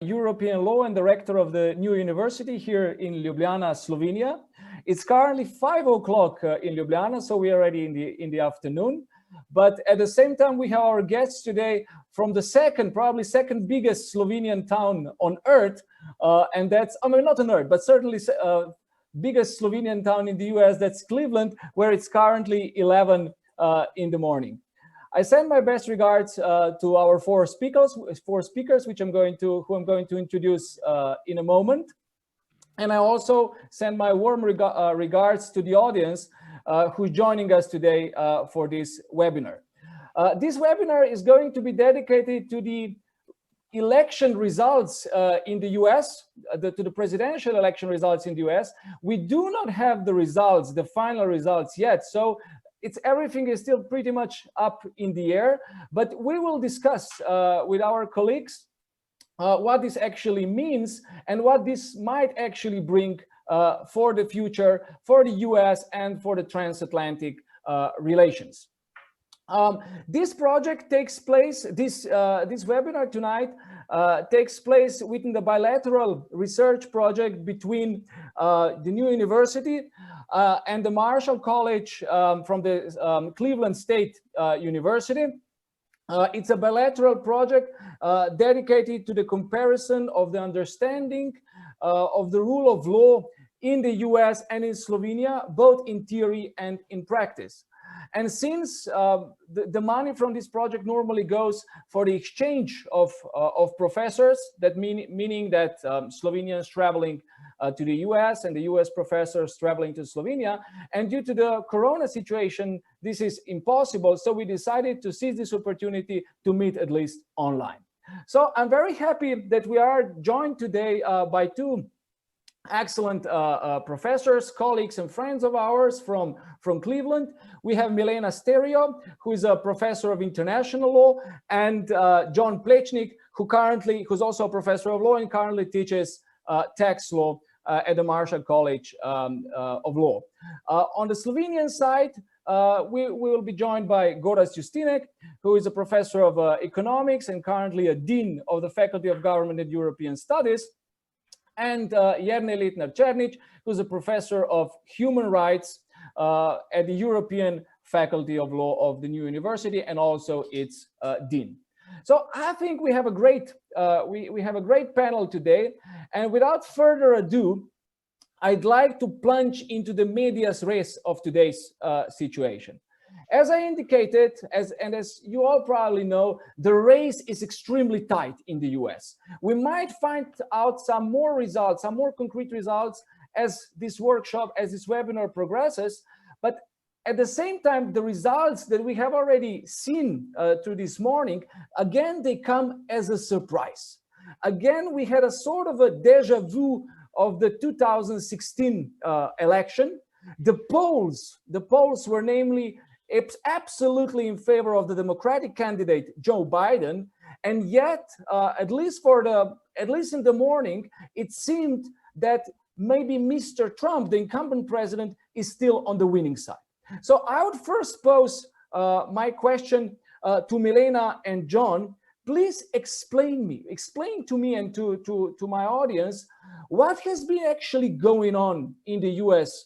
European law and the rector of the new university here in Ljubljana, Slovenia. It's currently 5 o'clock in Ljubljana, so we are already in the afternoon. But at the same time, we have our guests today from the probably second biggest Slovenian town on earth. And that's, I mean, not on earth, but certainly biggest Slovenian town in the US, that's Cleveland, where it's currently 11 in the morning. I send my best regards to our four speakers, which I'm going to introduce in a moment. And I also send my warm regards to the audience who's joining us today for this webinar. This webinar is going to be dedicated to the election results in the US, to the presidential election results in the US. We do not have the results, the final results yet, so everything is still pretty much up in the air, but we will discuss with our colleagues what this actually means and what this might actually bring for the future, for the US and for the transatlantic relations. This project takes place, this webinar tonight takes place within the bilateral research project between the new university and the Marshall College from the Cleveland State University. It's a bilateral project dedicated to the comparison of the understanding of the rule of law in the US and in Slovenia, both in theory and in practice. And since the money from this project normally goes for the exchange of professors, that meaning that Slovenians traveling to the US and the US professors traveling to Slovenia, and due to the Corona situation, this is impossible. So we decided to seize this opportunity to meet at least online. So I'm very happy that we are joined today by two excellent professors, colleagues, and friends of ours from Cleveland. We have Milena Sterio, who is a professor of international law, and John Plečnik, who's also a professor of law and currently teaches tax law at the Marshall College of Law. On the Slovenian side, we will be joined by Gorazd Justinek, who is a professor of economics and currently a dean of the Faculty of Government and European Studies, and Jernej Letnar-Černič, who's a professor of human rights at the European Faculty of Law of the new university and also its dean. So I think we have a great we have a great panel today, and without further ado, I'd like to plunge into the medias res of today's situation. As I indicated, as you all probably know, the race is extremely tight in the US. We might find out some more results, some more concrete results as this workshop, as this webinar progresses, but at the same time, the results that we have already seen through this morning, again, they come as a surprise. Again, we had a sort of a deja vu of the 2016 election. The polls were namely absolutely in favor of the Democratic candidate Joe Biden, and yet, at least in the morning, it seemed that maybe Mr. Trump, the incumbent president, is still on the winning side. So I would first pose my question to Milena and John. Please explain to me and to my audience what has been actually going on in the US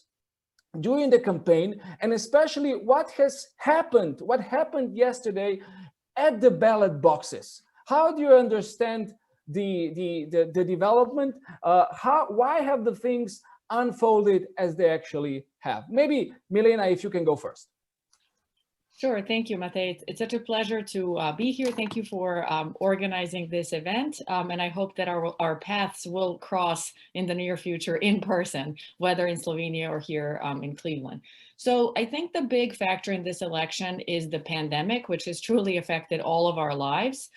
during the campaign, and especially what happened yesterday at the ballot boxes. How do you understand the development? Why have the things unfolded as they actually have? Maybe Milena, if you can go first. Sure, thank you, Matej. It's such a pleasure to be here. Thank you for organizing this event, and I hope that our paths will cross in the near future in person, whether in Slovenia or here in Cleveland. So I think the big factor in this election is the pandemic, which has truly affected all of our lives.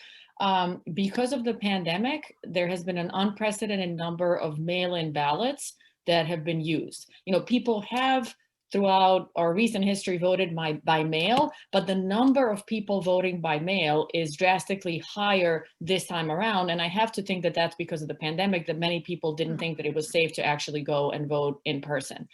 Because of the pandemic, there has been an unprecedented number of mail-in ballots that have been used. You know, people have throughout our recent history voted by mail, but the number of people voting by mail is drastically higher this time around. And I have to think that that's because of the pandemic, that many people didn't think that it was safe to actually go and vote in person.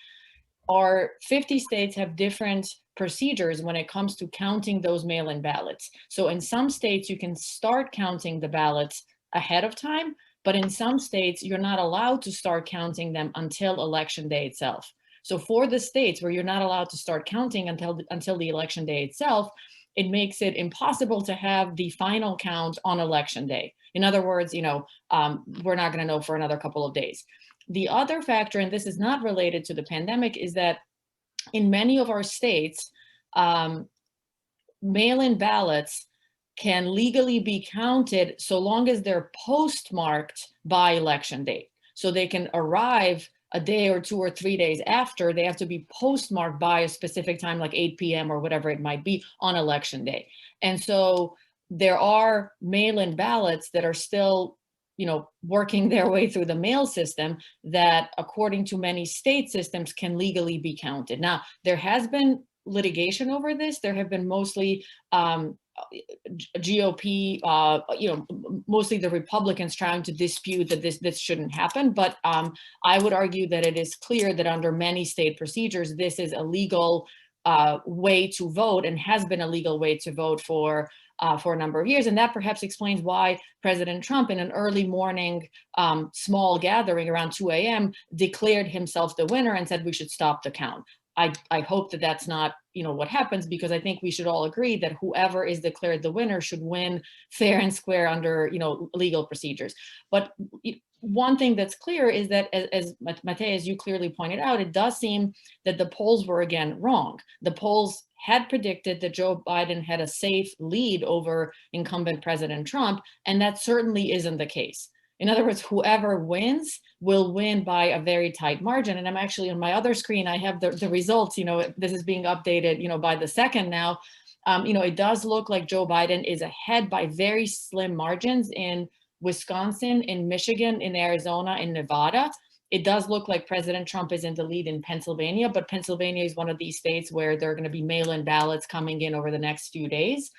Our 50 states have different procedures when it comes to counting those mail-in ballots. So in some states, you can start counting the ballots ahead of time, But in some states, you're not allowed to start counting them until election day itself. So for the states where you're not allowed to start counting until the election day itself, it makes it impossible to have the final count on election day. In other words, we're not going to know for another couple of days. The other factor, and this is not related to the pandemic, is that in many of our states, mail-in ballots can legally be counted so long as they're postmarked by election date. So they can arrive a day or 2 or 3 days after. They have to be postmarked by a specific time, like 8 p.m. or whatever it might be on election day. And so there are mail-in ballots that are still, working their way through the mail system that, according to many state systems, can legally be counted. Now, there has been litigation over this. There have been mostly GOP, mostly the Republicans trying to dispute that this shouldn't happen. But I would argue that it is clear that under many state procedures, this is a legal way to vote, and has been a legal way to vote for a number of years. And that perhaps explains why President Trump, in an early morning small gathering around 2 a.m., declared himself the winner and said we should stop the count. I hope that that's not, what happens, because I think we should all agree that whoever is declared the winner should win fair and square under, legal procedures. But one thing that's clear is that, as Matej, as you clearly pointed out, it does seem that the polls were again wrong. The polls had predicted that Joe Biden had a safe lead over incumbent President Trump, and that certainly isn't the case. In other words, whoever wins will win by a very tight margin. And I'm actually on my other screen, I have the results. This is being updated, by the second now. It does look like Joe Biden is ahead by very slim margins in Wisconsin, in Michigan, in Arizona, in Nevada. It does look like President Trump is in the lead in Pennsylvania, but Pennsylvania is one of these states where there are going to be mail-in ballots coming in over the next few days.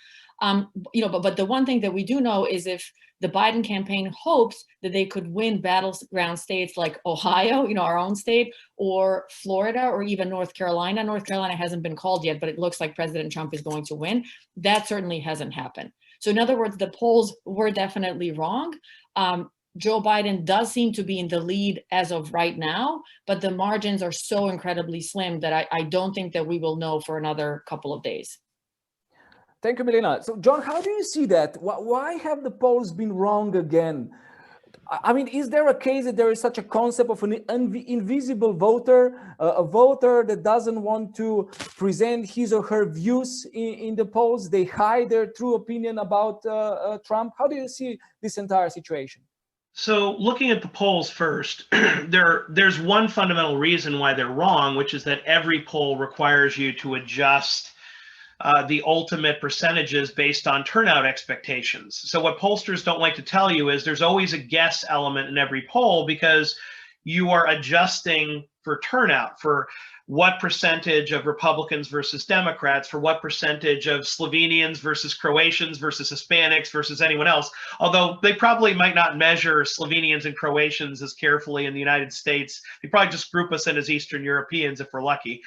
But the one thing that we do know is if the Biden campaign hopes that they could win battleground states like Ohio, our own state, or Florida, or even North Carolina. North Carolina hasn't been called yet, but it looks like President Trump is going to win. That certainly hasn't happened. So in other words, the polls were definitely wrong. Joe Biden does seem to be in the lead as of right now, but the margins are so incredibly slim that I don't think that we will know for another couple of days. Thank you, Milena. So, John, how do you see that? Why have the polls been wrong again? I mean, is there a case that there is such a concept of an invisible voter, a voter that doesn't want to present his or her views in the polls? They hide their true opinion about Trump. How do you see this entire situation? So looking at the polls first, there's one fundamental reason why they're wrong, which is that every poll requires you to adjust the ultimate percentages based on turnout expectations. So what pollsters don't like to tell you is there's always a guess element in every poll, because you are adjusting for turnout, for what percentage of Republicans versus Democrats, for what percentage of Slovenians versus Croatians versus Hispanics versus anyone else. Although they probably might not measure Slovenians and Croatians as carefully in the United States. They probably just group us in as Eastern Europeans if we're lucky.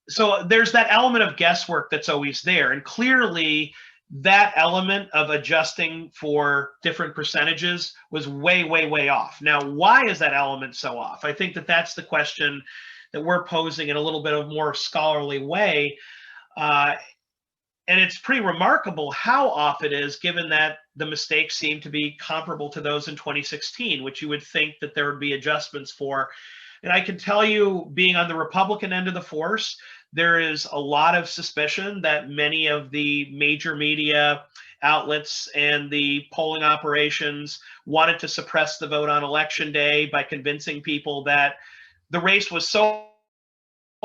So there's that element of guesswork that's always there. And clearly that element of adjusting for different percentages was way, way, way off. Now, why is that element so off? I think that that's the question that we're posing in a little bit of more scholarly way. And it's pretty remarkable how off it is, given that the mistakes seem to be comparable to those in 2016, which you would think that there would be adjustments for. And I can tell you, being on the Republican end of the force, there is a lot of suspicion that many of the major media outlets and the polling operations wanted to suppress the vote on election day by convincing people that the race was so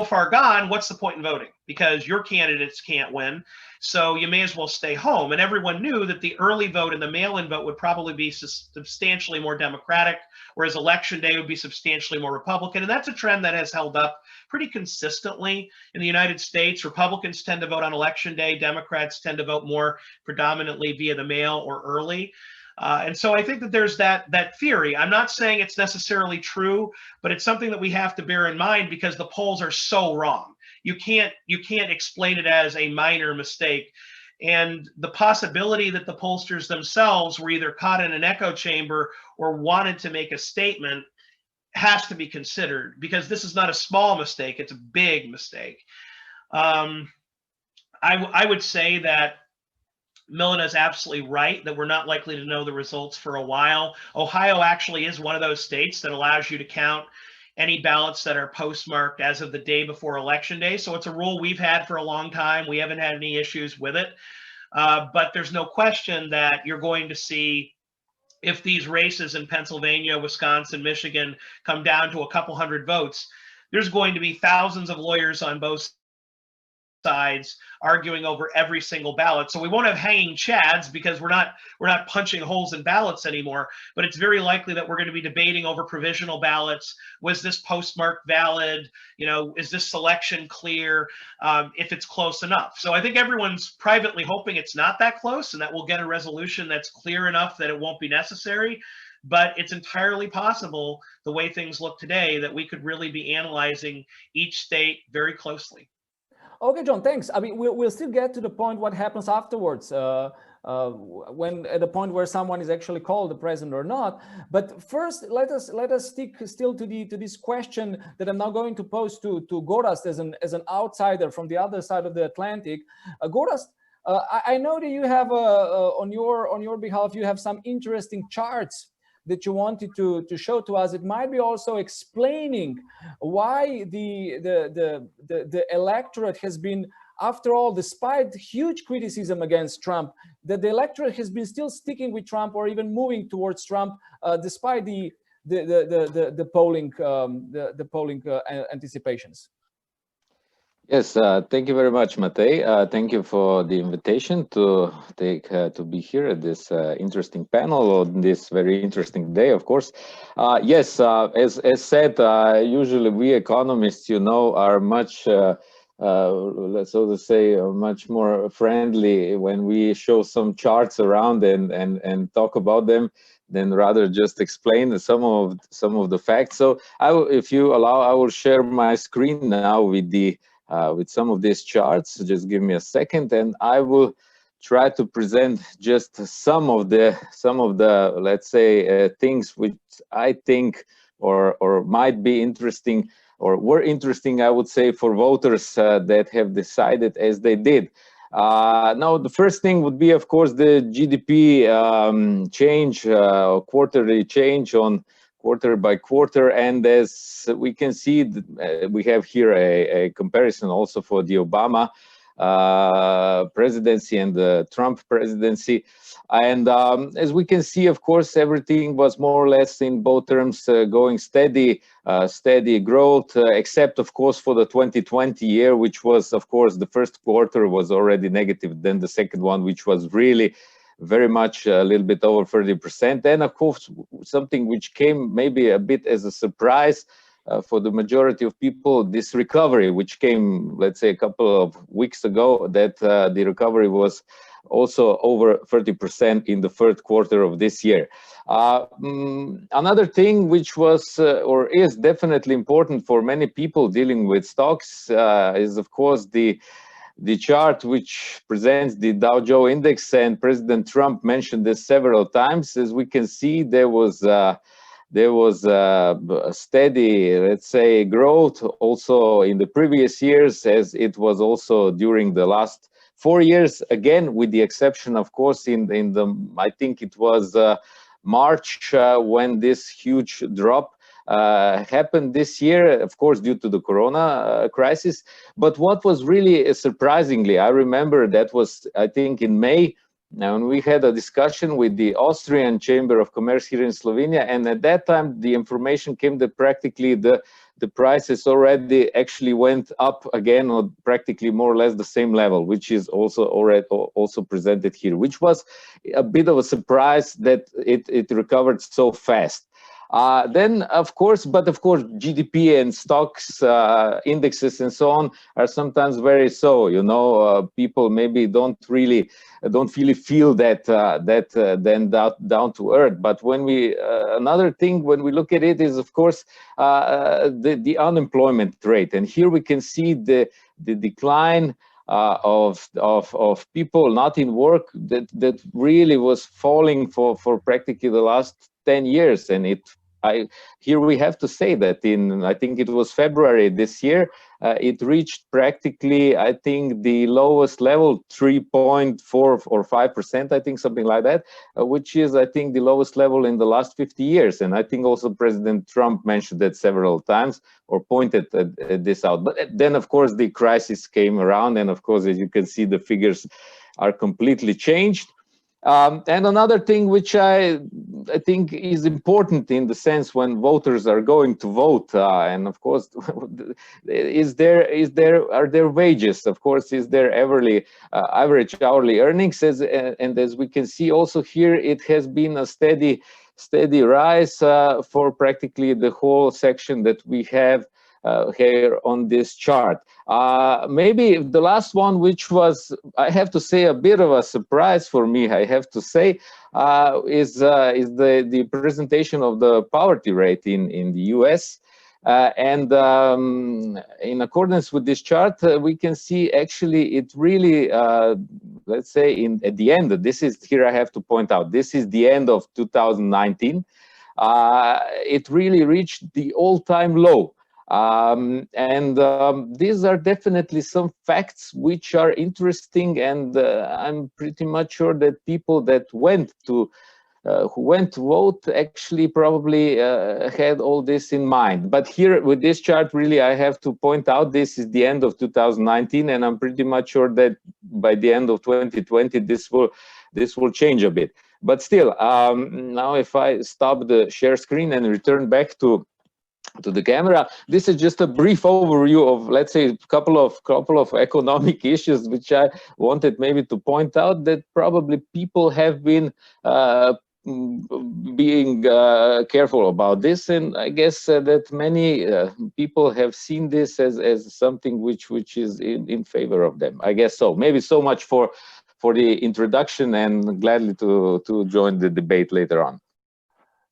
far gone, what's the point in voting? Because your candidates can't win, so you may as well stay home. And everyone knew that the early vote and the mail-in vote would probably be substantially more Democratic, whereas election day would be substantially more Republican. And that's a trend that has held up pretty consistently in the United States. Republicans tend to vote on election day. Democrats tend to vote more predominantly via the mail or early. And so I think that there's that theory. I'm not saying it's necessarily true, but it's something that we have to bear in mind because the polls are so wrong. You can't explain it as a minor mistake. And the possibility that the pollsters themselves were either caught in an echo chamber or wanted to make a statement has to be considered, because this is not a small mistake, it's a big mistake. I would say that Milena is absolutely right that we're not likely to know the results for a while. Ohio actually is one of those states that allows you to count any ballots that are postmarked as of the day before Election Day. So it's a rule we've had for a long time. We haven't had any issues with it. But there's no question that you're going to see, if these races in Pennsylvania, Wisconsin, Michigan come down to a couple hundred votes, there's going to be thousands of lawyers on both sides arguing over every single ballot. So we won't have hanging chads because we're not punching holes in ballots anymore, but it's very likely that we're going to be debating over provisional ballots. Was this postmark valid? You know, is this selection clear? If it's close enough. So I think everyone's privately hoping it's not that close and that we'll get a resolution that's clear enough that it won't be necessary. But it's entirely possible, the way things look today, that we could really be analyzing each state very closely. Okay, John, thanks. I mean, we'll still get to the point what happens afterwards, when at the point where someone is actually called the president or not. But first, let us stick still to this question that I'm now going to pose to Gorazd as an outsider from the other side of the Atlantic. Gorazd, I know that you have on your behalf you have some interesting charts that you wanted to show to us. It might be also explaining why the electorate has been, after all, despite huge criticism against Trump, that the electorate has been still sticking with Trump or even moving towards Trump, despite the polling anticipations. Yes, thank you very much, Matej. Thank you for the invitation to be here at this interesting panel on this very interesting day, of course. Yes, as said, usually we economists, you know, are much, so to say, much more friendly when we show some charts around and talk about them, than rather just explain some of the facts. So, if you allow, I will share my screen now with some of these charts. Just give me a second, and I will try to present just some of the let's say things which I think or might be interesting or were interesting, I would say, for voters that have decided as they did. Now, the first thing would be, of course, the GDP change, quarterly change on quarter by quarter, and as we can see, we have here a comparison also for the Obama presidency and the Trump presidency, and as we can see, of course, everything was more or less in both terms going steady growth, except of course for the 2020 year, which was, of course, the first quarter was already negative, then the second one, which was really very much a little bit over 30%. And of course, something which came maybe a bit as a surprise for the majority of people, this recovery, which came, let's say, a couple of weeks ago, that the recovery was also over 30% in the third quarter of this year. Another thing which was or is definitely important for many people dealing with stocks is, of course, the chart which presents the Dow Jones Index, and President Trump mentioned this several times. As we can see, there was a steady, let's say, growth also in the previous years, as it was also during the last 4 years, again, with the exception, of course, in the I think it was March when this huge drop happened this year, of course, due to the corona crisis. But what was really surprisingly, I remember that was, I think, in May, when we had a discussion with the Austrian Chamber of Commerce here in Slovenia, and at that time the information came that practically the prices already actually went up again, or practically more or less the same level, which is also already also presented here, which was a bit of a surprise that it recovered so fast. Then, of course, GDP and stocks indexes and so on are sometimes very so. You know, people maybe don't really feel that then down to earth. But when we another thing when we look at it is, of course, the unemployment rate, and here we can see the decline of people not in work that really was falling for practically the last 10 years. And here we have to say that I think it was February this year, it reached practically, I think, the lowest level, 3.4 or 5%, I think, something like that, which is, I think, the lowest level in the last 50 years. And I think also President Trump mentioned that several times or pointed this out. But then, of course, the crisis came around. And of course, as you can see, the figures are completely changed. And another thing which I think is important in the sense when voters are going to vote, and of course, are there wages? Of course, is there average hourly earnings? And as we can see also here, it has been a steady rise for practically the whole section that we have here on this chart. Maybe the last one, which was, I have to say, a bit of a surprise for me, I have to say, is the presentation of the poverty rate in the US. And in accordance with this chart, we can see actually it really, let's say, at the end, here I have to point out, this is the end of 2019. It really reached the all-time low. These are definitely some facts which are interesting, and I'm pretty much sure that people that who went to vote actually probably had all this in mind. But here with this chart, really, I have to point out this is the end of 2019, and I'm pretty much sure that by the end of 2020 this will change a bit. But still, now if I stop the share screen and return back to the camera, this is just a brief overview of, let's say, a couple of economic issues which I wanted maybe to point out that probably people have been being careful about this, and I guess that many people have seen this as something which is in favor of them. I guess so. Maybe so much for the introduction, and gladly to join the debate later on.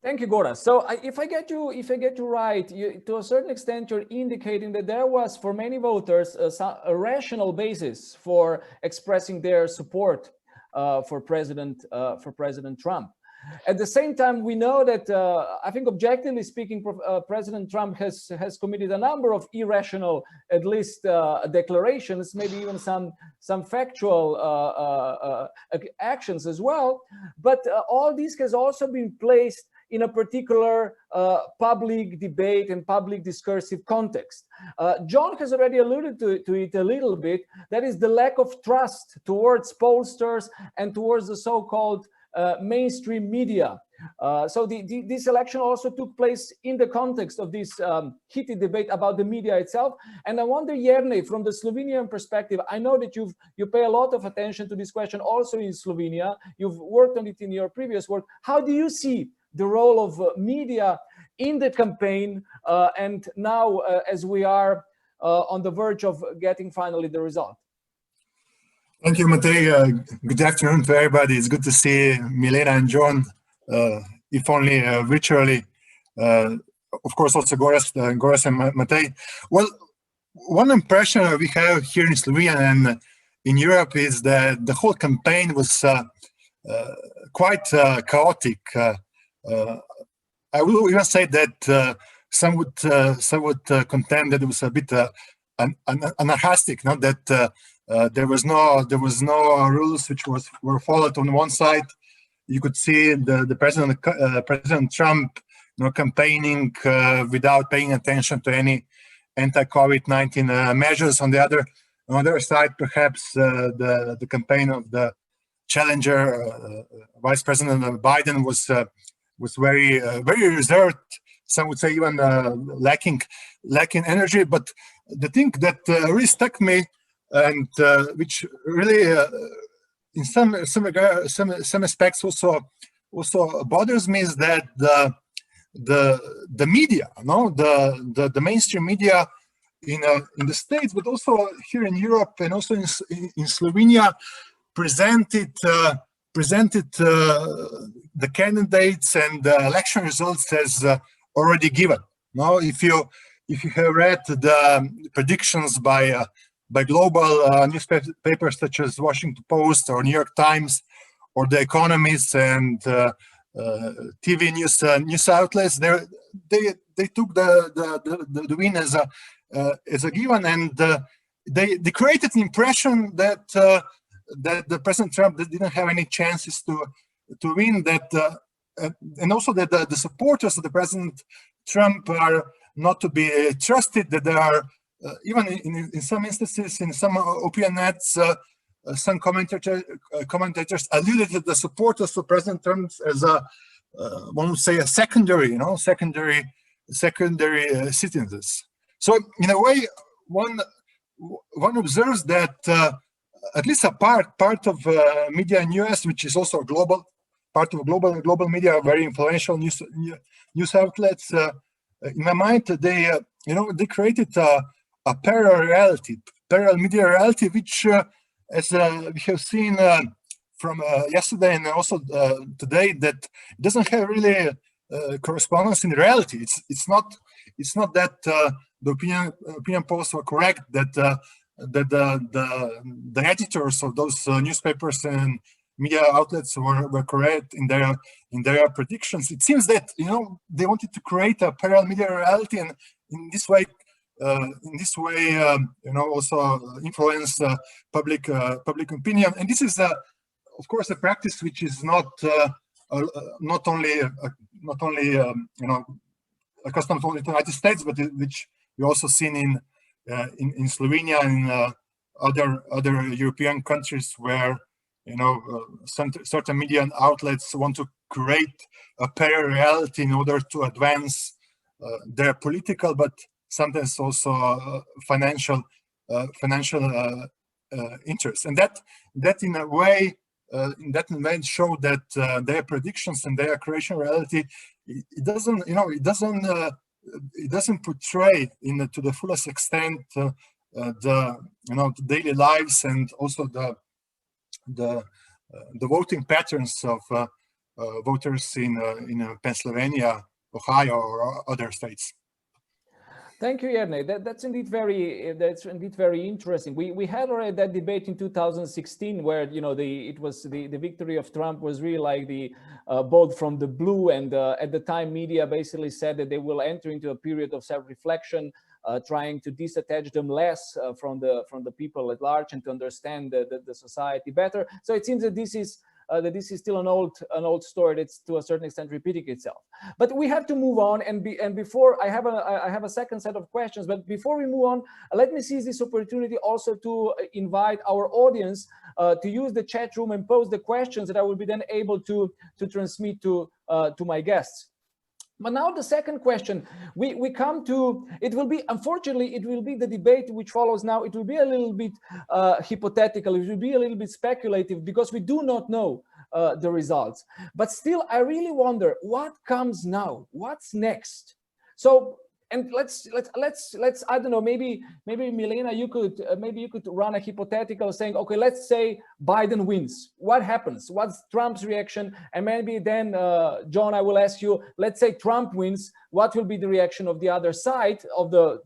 Thank you, Goran. So if I get you right, to a certain extent, you're indicating that there was, for many voters, a rational basis for expressing their support for President Trump. At the same time, we know that I think, objectively speaking, President Trump has committed a number of irrational, at least declarations, maybe even some factual actions as well. But all this has also been placed in a particular public debate and public discursive context. John has already alluded to it a little bit. That is the lack of trust towards pollsters and towards the so-called mainstream media. So this election also took place in the context of this heated debate about the media itself. And I wonder, Jerne, from the Slovenian perspective, I know that you pay a lot of attention to this question also in Slovenia. You've worked on it in your previous work. How do you see the role of media in the campaign, and now as we are on the verge of getting finally the result? Thank you, Matej. Good afternoon to everybody. It's good to see Milena and John, if only virtually. Of course, also Goras and Matej. Well, one impression we have here in Slovenia and in Europe is that the whole campaign was quite chaotic. I will even say that some would contend that it was a bit anarchistic, not that there was no rules which were followed on one side. You could see the President Trump, campaigning without paying attention to any anti-COVID-19 measures. On the other side, perhaps the campaign of the challenger, Vice President Biden, was very reserved. Some would say even lacking energy. But the thing that really struck me, and which really, in some aspects, also bothers me, is that the media, the mainstream media in the States, but also here in Europe and also in Slovenia, presented the candidates and the election results as already given. Now, if you have read the predictions by global newspapers such as Washington Post or New York Times or The Economist and TV news outlets. They took the win as a given, and they created an impression that the President Trump didn't have any chances to win. And also that the supporters of the President Trump are not to be trusted. That there are even in some instances, in some opinion nets, some commentators alluded to the supporters of President Trump as one would say a secondary citizens. So in a way, one observes that at least a part of media in US, which is also a global part of global media, very influential news outlets. In my mind, they created a parallel media reality, which, as we have seen from yesterday and also today, that doesn't have really correspondence in reality. It's not that the opinion polls were correct, that the editors of those newspapers and media outlets were correct in their predictions. It seems that they wanted to create a parallel media reality, and in this way also influence public opinion. And this is of course a practice which is not only accustomed to the United States, but which we also seen in Slovenia and other European countries, where certain media outlets want to create a parallel reality in order to advance their political, but sometimes also financial interests. And that in a way show that their predictions and their creation reality, it doesn't portray to the fullest extent the daily lives and also the voting patterns of voters in Pennsylvania, Ohio, or other states. Thank you, Erne. That's indeed very interesting. We had already that debate in 2016, where the victory of Trump was really like the bolt from the blue, and at the time media basically said that they will enter into a period of self-reflection, trying to disattach them less from the people at large and to understand the society better. So it seems that this is still an old story that's to a certain extent repeating itself. But we have to move on, and before I have a second set of questions. But before we move on, let me seize this opportunity also to invite our audience to use the chat room and pose the questions that I will be then able to transmit to my guests. But now the second question, we come to, unfortunately, it will be the debate which follows now. It will be a little bit hypothetical. It will be a little bit speculative, because we do not know the results. But still, I really wonder what comes now. What's next? So, and let's I don't know, maybe Milena, you could run a hypothetical saying, okay, let's say Biden wins. What happens? What's Trump's reaction? And maybe then, John, I will ask you, let's say Trump wins. What will be the reaction of the other side of the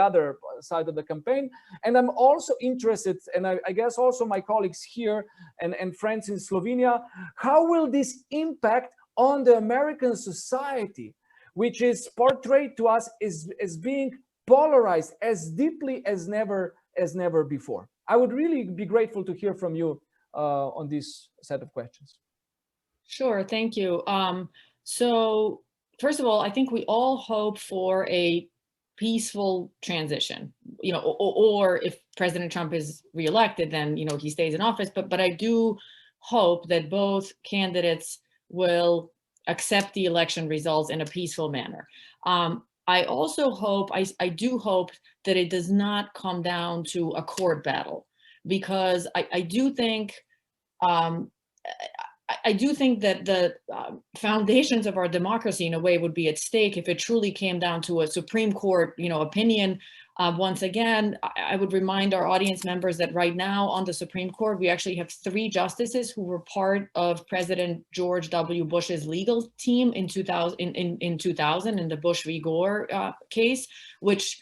other side of the campaign? And I'm also interested, and I guess also my colleagues here and friends in Slovenia, how will this impact on the American society, which is portrayed to us as being polarized as deeply as never before? I would really be grateful to hear from you on this set of questions. Sure, thank you. So first of all, I think we all hope for a peaceful transition, or if President Trump is reelected, then, he stays in office. But I do hope that both candidates will accept the election results in a peaceful manner. I also hope, I do hope that it does not come down to a court battle, because I do think that the foundations of our democracy in a way would be at stake if it truly came down to a Supreme Court, opinion. Once again, I would remind our audience members that right now on the Supreme Court, we actually have 3 justices who were part of President George W. Bush's legal team in 2000 in the Bush v. Gore case, which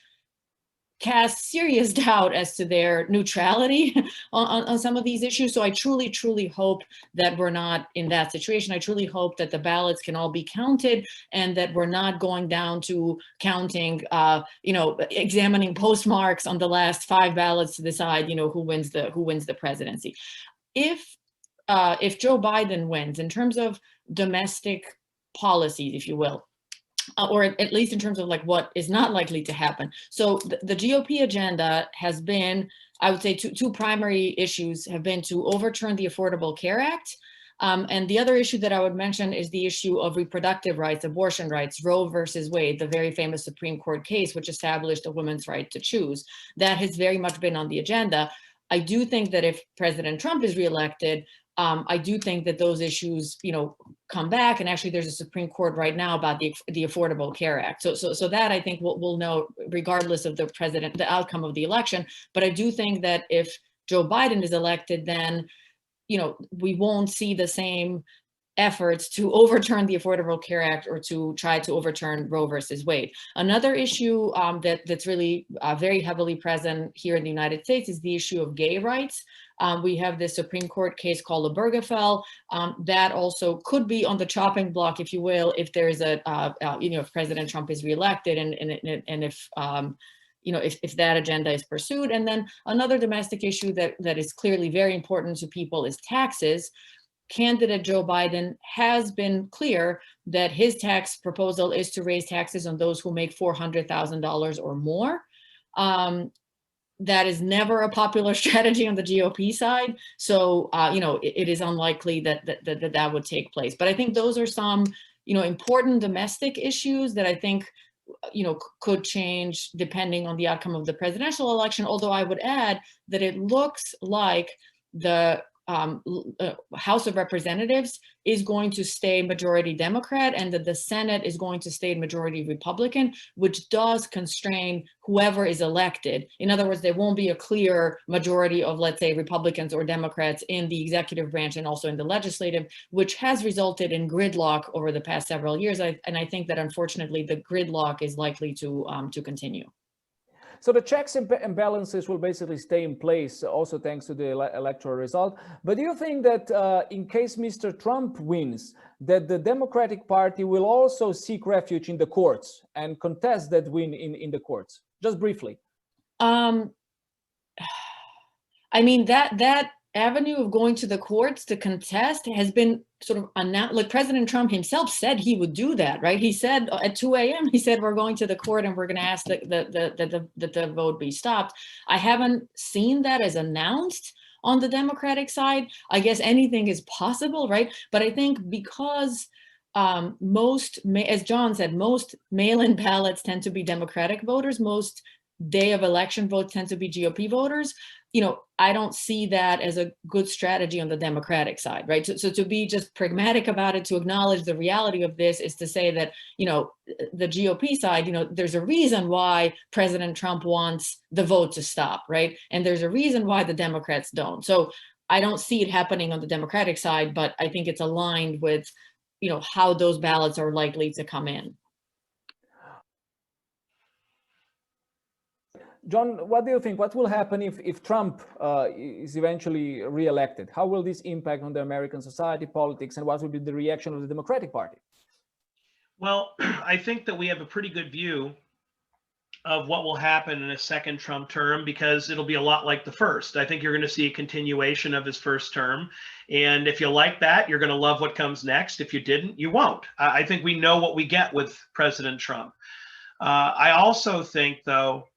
cast serious doubt as to their neutrality on some of these issues. So I truly, truly hope that we're not in that situation. I truly hope that the ballots can all be counted and that we're not going down to counting, examining postmarks on the last 5 ballots to decide, who wins the presidency. If Joe Biden wins, in terms of domestic policies, if you will, or at least in terms of like what is not likely to happen. So the GOP agenda has been, I would say, two primary issues have been to overturn the Affordable Care Act. And the other issue that I would mention is the issue of reproductive rights, abortion rights, Roe versus Wade, the very famous Supreme Court case, which established a woman's right to choose. That has very much been on the agenda. I do think that if President Trump is reelected, I do think that those issues, come back. And actually, there's a Supreme Court right now about the Affordable Care Act. So that I think we'll know regardless of the outcome of the election. But I do think that if Joe Biden is elected, then, we won't see the same efforts to overturn the Affordable Care Act or to try to overturn Roe versus Wade. Another issue that's really very heavily present here in the United States is the issue of gay rights. We have this Supreme Court case called Obergefell that also could be on the chopping block, if you will, if there's if President Trump is reelected and if that agenda is pursued. And then another domestic issue that is clearly very important to people is taxes. Candidate Joe Biden has been clear that his tax proposal is to raise taxes on those who make $400,000 or more. That is never a popular strategy on the GOP side. So, it is unlikely that would take place. But I think those are some, important domestic issues that I think, could change depending on the outcome of the presidential election. Although I would add that it looks like the House of Representatives is going to stay majority Democrat and that the Senate is going to stay majority Republican, which does constrain whoever is elected. In other words, there won't be a clear majority of, let's say, Republicans or Democrats in the executive branch and also in the legislative, which has resulted in gridlock over the past several years. And I think that unfortunately the gridlock is likely to continue. So the checks and balances will basically stay in place, also thanks to the electoral result. But do you think that in case Mr. Trump wins, that the Democratic Party will also seek refuge in the courts and contest that win in the courts? Just briefly. I mean, that avenue of going to the courts to contest has been sort of announced. Like President Trump himself said he would do that, right? He said at 2 a.m., he said, we're going to the court and we're going to ask that the vote be stopped. I haven't seen that as announced on the Democratic side. I guess anything is possible, right? But I think because as John said, most mail-in ballots tend to be Democratic voters, most day of election votes tend to be GOP voters. I don't see that as a good strategy on the Democratic side, right? So to be just pragmatic about it, to acknowledge the reality of this is to say that, the GOP side, there's a reason why President Trump wants the vote to stop, right? And there's a reason why the Democrats don't. So I don't see it happening on the Democratic side, but I think it's aligned with, how those ballots are likely to come in. John, what do you think? What will happen if Trump is eventually reelected? How will this impact on the American society, politics, and what will be the reaction of the Democratic Party? Well, I think that we have a pretty good view of what will happen in a second Trump term because it'll be a lot like the first. I think you're going to see a continuation of his first term. And if you like that, you're going to love what comes next. If you didn't, you won't. I think we know what we get with President Trump. I also think, though,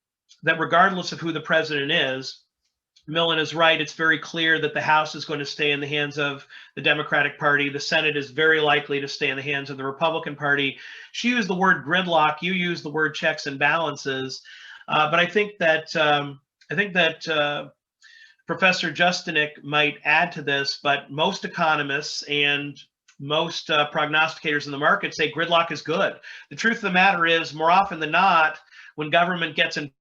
that regardless of who the president is, Millen is right. It's very clear that the House is going to stay in the hands of the Democratic Party. The Senate is very likely to stay in the hands of the Republican Party. She used the word gridlock. You used the word checks and balances. But I think that Professor Justinek might add to this. But most economists and most prognosticators in the market say gridlock is good. The truth of the matter is, more often than not, when government gets involved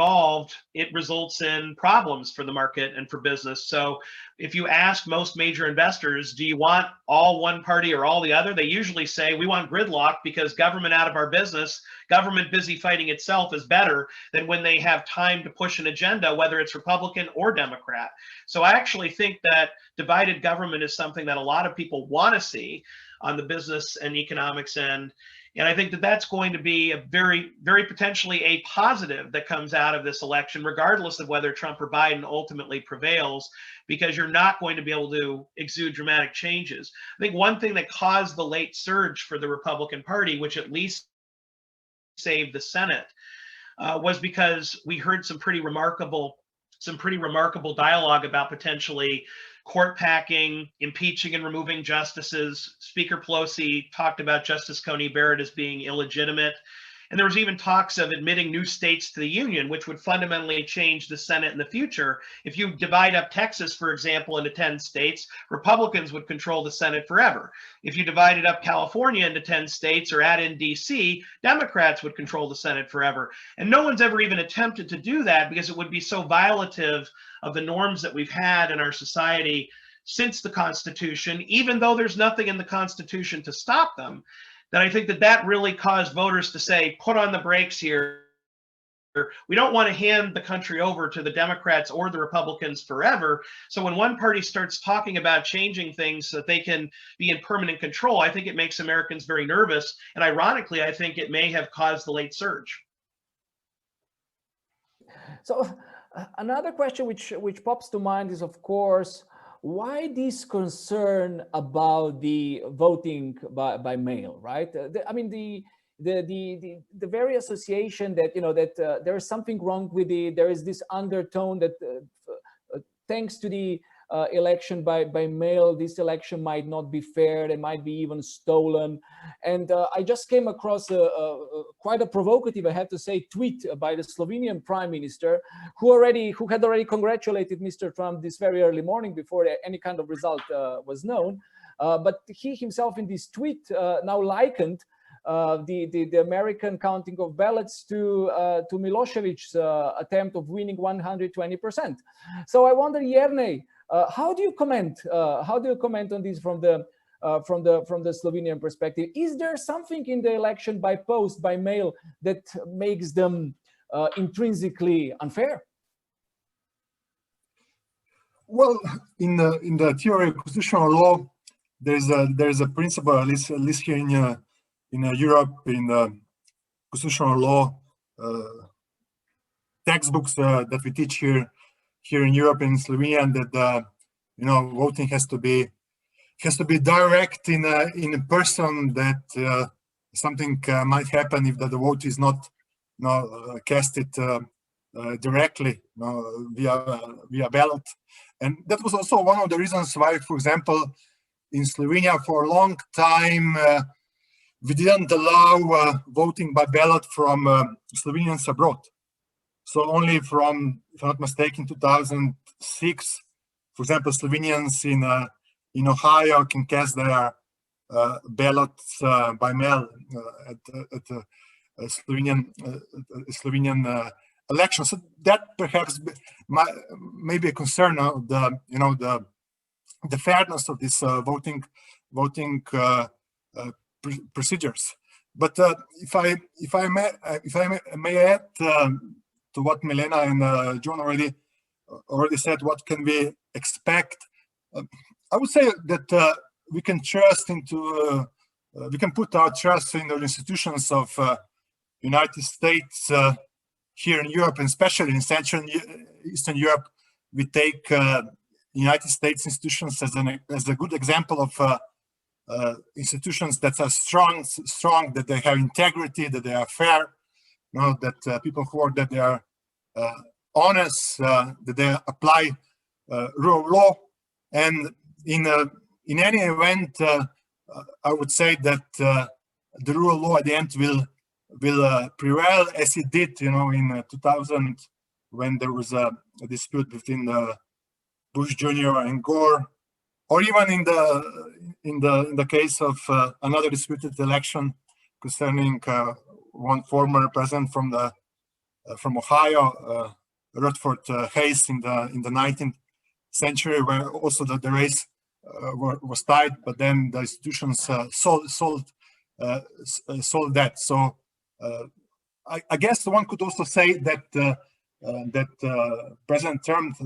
involved, it results in problems for the market and for business. So if you ask most major investors, do you want all one party or all the other? They usually say, we want gridlock because government out of our business, government busy fighting itself is better than when they have time to push an agenda, whether it's Republican or Democrat. So I actually think that divided government is something that a lot of people want to see on the business and economics end. And I think that that's going to be a very, very potentially a positive that comes out of this election, regardless of whether Trump or Biden ultimately prevails, because you're not going to be able to exude dramatic changes. I think one thing that caused the late surge for the Republican Party, which at least saved the Senate, was because we heard some pretty remarkable dialogue about potentially court packing, impeaching and removing justices. Speaker Pelosi talked about Justice Coney Barrett as being illegitimate. And there was even talks of admitting new states to the union, which would fundamentally change the Senate in the future. If you divide up Texas, for example, into 10 states, Republicans would control the Senate forever. If you divided up California into 10 states or add in DC, Democrats would control the Senate forever. And no one's ever even attempted to do that because it would be so violative of the norms that we've had in our society since the Constitution, even though there's nothing in the Constitution to stop them. That I think that really caused voters to say, put on the brakes here. We don't want to hand the country over to the Democrats or the Republicans forever. So when one party starts talking about changing things so that they can be in permanent control, I think it makes Americans very nervous. And ironically, I think it may have caused the late surge. So another question which pops to mind is, of course, why this concern about the voting by mail, right? The very association that, that there is something wrong with it. There is this undertone that thanks to the election by mail, this election might not be fair. It might be even stolen. And I just came across quite a provocative, I have to say, tweet by the Slovenian Prime Minister, who had already congratulated Mr. Trump this very early morning before any kind of result was known. But he himself in this tweet now likened the American counting of ballots to Milosevic's attempt of winning 120%. So I wonder, Jernej, how do you comment? How do you comment on this from the Slovenian perspective? Is there something in the election by post, by mail, that makes them intrinsically unfair? Well, in the theory of constitutional law, there's a principle, at least here in Europe, in the constitutional law textbooks that we teach here in Europe, in Slovenia, that voting has to be direct in a person, that something might happen if the vote is not casted directly via ballot. And that was also one of the reasons why, for example, in Slovenia for a long time we didn't allow voting by ballot from Slovenians abroad. So only from, if I'm not mistaken, 2006, for example, Slovenians in Ohio can cast their ballots by mail at Slovenian election. So that perhaps may be a concern of the fairness of this voting procedures. But if I may add to what Milena and John already said, what can we expect? I would say that we can we can put our trust in the institutions of United States here in Europe, and especially in Central Eastern Europe. We take United States institutions as a good example of institutions that are strong, that they have integrity, that they are fair, that people who work, that they are honest, that they apply rule of law. And in any event, I would say that the rule of law at the end will prevail, as it did, in 2000, when there was a dispute between Bush Jr. and Gore, or even in the case of another disputed election concerning one former president from the from Ohio, Rutherford Hayes in the 19th century, where also the race was tied, but then the institutions solved that. So I guess one could also say that President Trump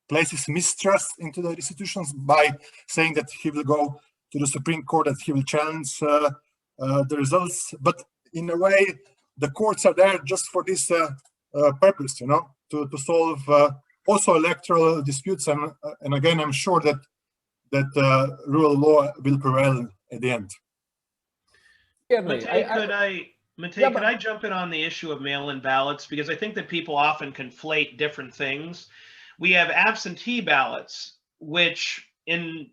places mistrust into the institutions by saying that he will go to the Supreme Court, that he will challenge the results. But in a way, the courts are there just for this purpose, to solve also electoral disputes. And again, I'm sure that rule of law will prevail at the end. Matej, could I jump in on the issue of mail-in ballots? Because I think that people often conflate different things. We have absentee ballots, which in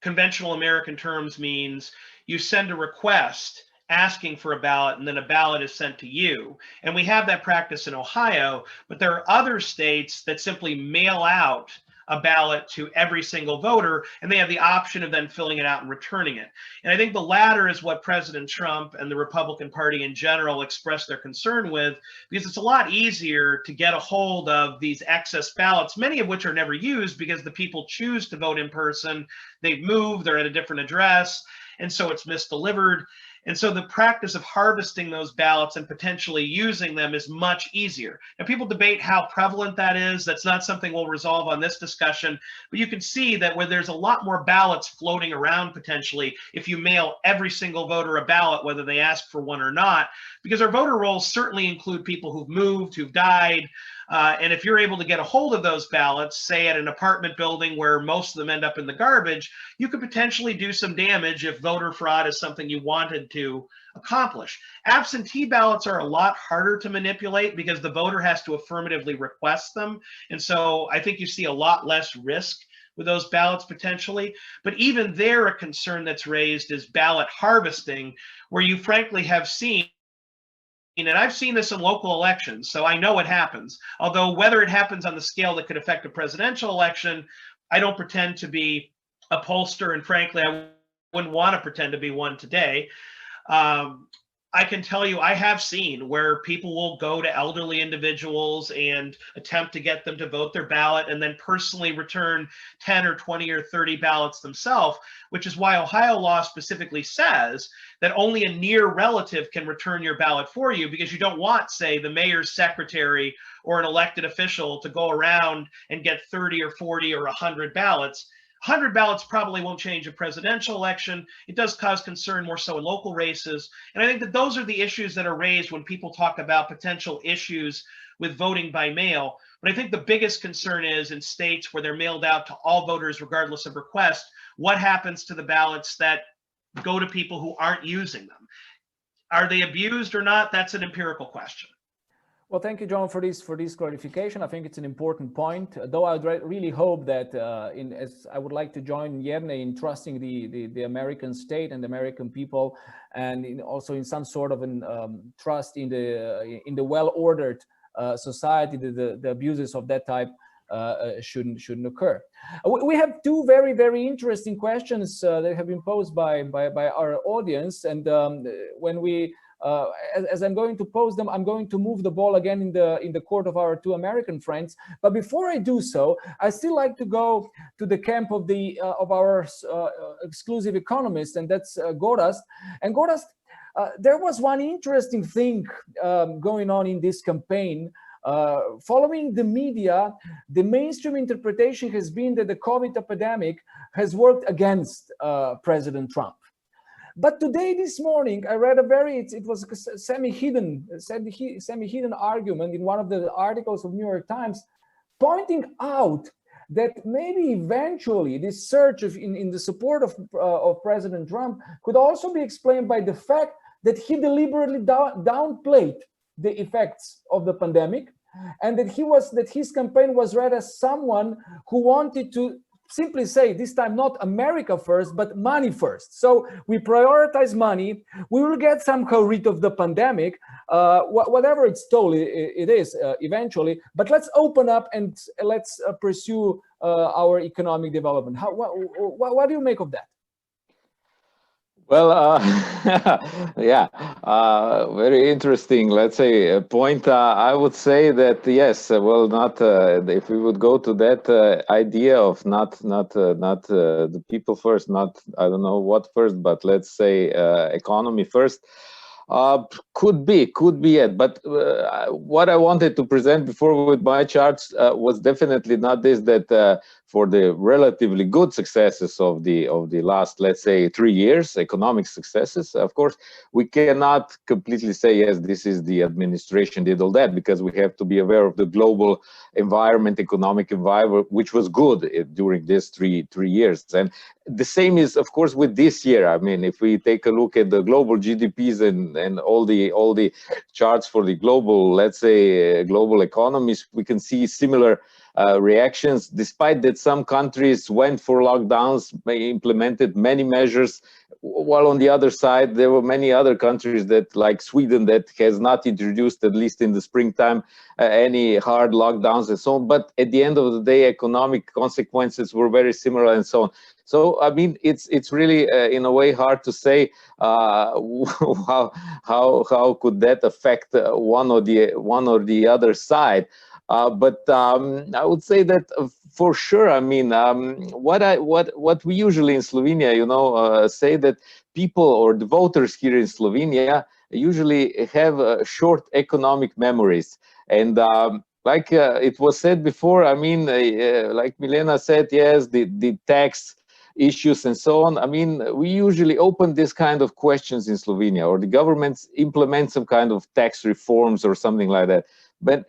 conventional American terms means you send a request asking for a ballot, and then a ballot is sent to you. And we have that practice in Ohio, but there are other states that simply mail out a ballot to every single voter, and they have the option of then filling it out and returning it. And I think the latter is what President Trump and the Republican Party in general expressed their concern with, because it's a lot easier to get a hold of these excess ballots, many of which are never used because the people choose to vote in person. They've moved, they're at a different address, and so it's misdelivered. And so the practice of harvesting those ballots and potentially using them is much easier. Now, people debate how prevalent that is. That's not something we'll resolve on this discussion. But you can see that where there's a lot more ballots floating around potentially if you mail every single voter a ballot, whether they ask for one or not, because our voter rolls certainly include people who've moved, who've died. And if you're able to get a hold of those ballots, say at an apartment building where most of them end up in the garbage, you could potentially do some damage if voter fraud is something you wanted to accomplish. Absentee ballots are a lot harder to manipulate because the voter has to affirmatively request them. And so I think you see a lot less risk with those ballots potentially. But even there, a concern that's raised is ballot harvesting, where you frankly have seen, and I've seen this in local elections, so I know it happens. Although whether it happens on the scale that could affect a presidential election, I don't pretend to be a pollster, and frankly, I wouldn't want to pretend to be one today. I can tell you I have seen where people will go to elderly individuals and attempt to get them to vote their ballot and then personally return 10 or 20 or 30 ballots themselves, which is why Ohio law specifically says that only a near relative can return your ballot for you, because you don't want, say, the mayor's secretary or an elected official to go around and get 30 or 40 or 100 ballots. 100 ballots probably won't change a presidential election. It does cause concern more so in local races. And I think that those are the issues that are raised when people talk about potential issues with voting by mail. But I think the biggest concern is in states where they're mailed out to all voters regardless of request, what happens to the ballots that go to people who aren't using them? Are they abused or not? That's an empirical question. Well, thank you, John, for this clarification. I think it's an important point, though I would really hope that as I would like to join Jerne in trusting the American state and the American people, and also in some sort of an trust in the well-ordered society, the abuses of that type shouldn't occur. We have two very, very interesting questions that have been posed by our audience, and when we as I'm going to pose them, I'm going to move the ball again in the court of our two American friends. But before I do so, I still like to go to the camp of our exclusive economist, and that's Gorazd. And Gorazd, there was one interesting thing going on in this campaign. Following the media, the mainstream interpretation has been that the COVID epidemic has worked against President Trump. But today, this morning, I read it was a semi-hidden argument in one of the articles of New York Times, pointing out that maybe eventually this surge in the support of President Trump could also be explained by the fact that he deliberately downplayed the effects of the pandemic, and that his campaign was read as someone who wanted to simply say, this time not America first, but money first. So we prioritize money. We will get somehow rid of the pandemic, whatever its toll it is eventually. But let's open up and let's pursue our economic development. What do you make of that? Well, yeah, very interesting. Let's say point. I would say that yes. Well, not if we would go to that idea of not the people first, not I don't know what first, but let's say economy first. Could be it. But what I wanted to present before with my charts was definitely not this that. For the relatively good successes of the last, let's say, 3 years, economic successes, of course, we cannot completely say yes, this is the administration did all that, because we have to be aware of the global environment, economic environment, which was good during these three years. And the same is, of course, with this year. I mean, if we take a look at the global GDPs and all the charts for the global, let's say, global economies, we can see similar reactions, despite that some countries went for lockdowns, implemented many measures, while on the other side, there were many other countries that, like Sweden, that has not introduced, at least in the springtime, any hard lockdowns and so on. But at the end of the day, economic consequences were very similar and so on. So, I mean, it's really, in a way, hard to say how could that affect one or the other side. But I would say that for sure. I mean, what we usually in Slovenia, say that people or the voters here in Slovenia usually have short economic memories, and like it was said before. I mean, like Milena said, yes, the tax issues and so on. I mean, we usually open this kind of questions in Slovenia, or the governments implement some kind of tax reforms or something like that. But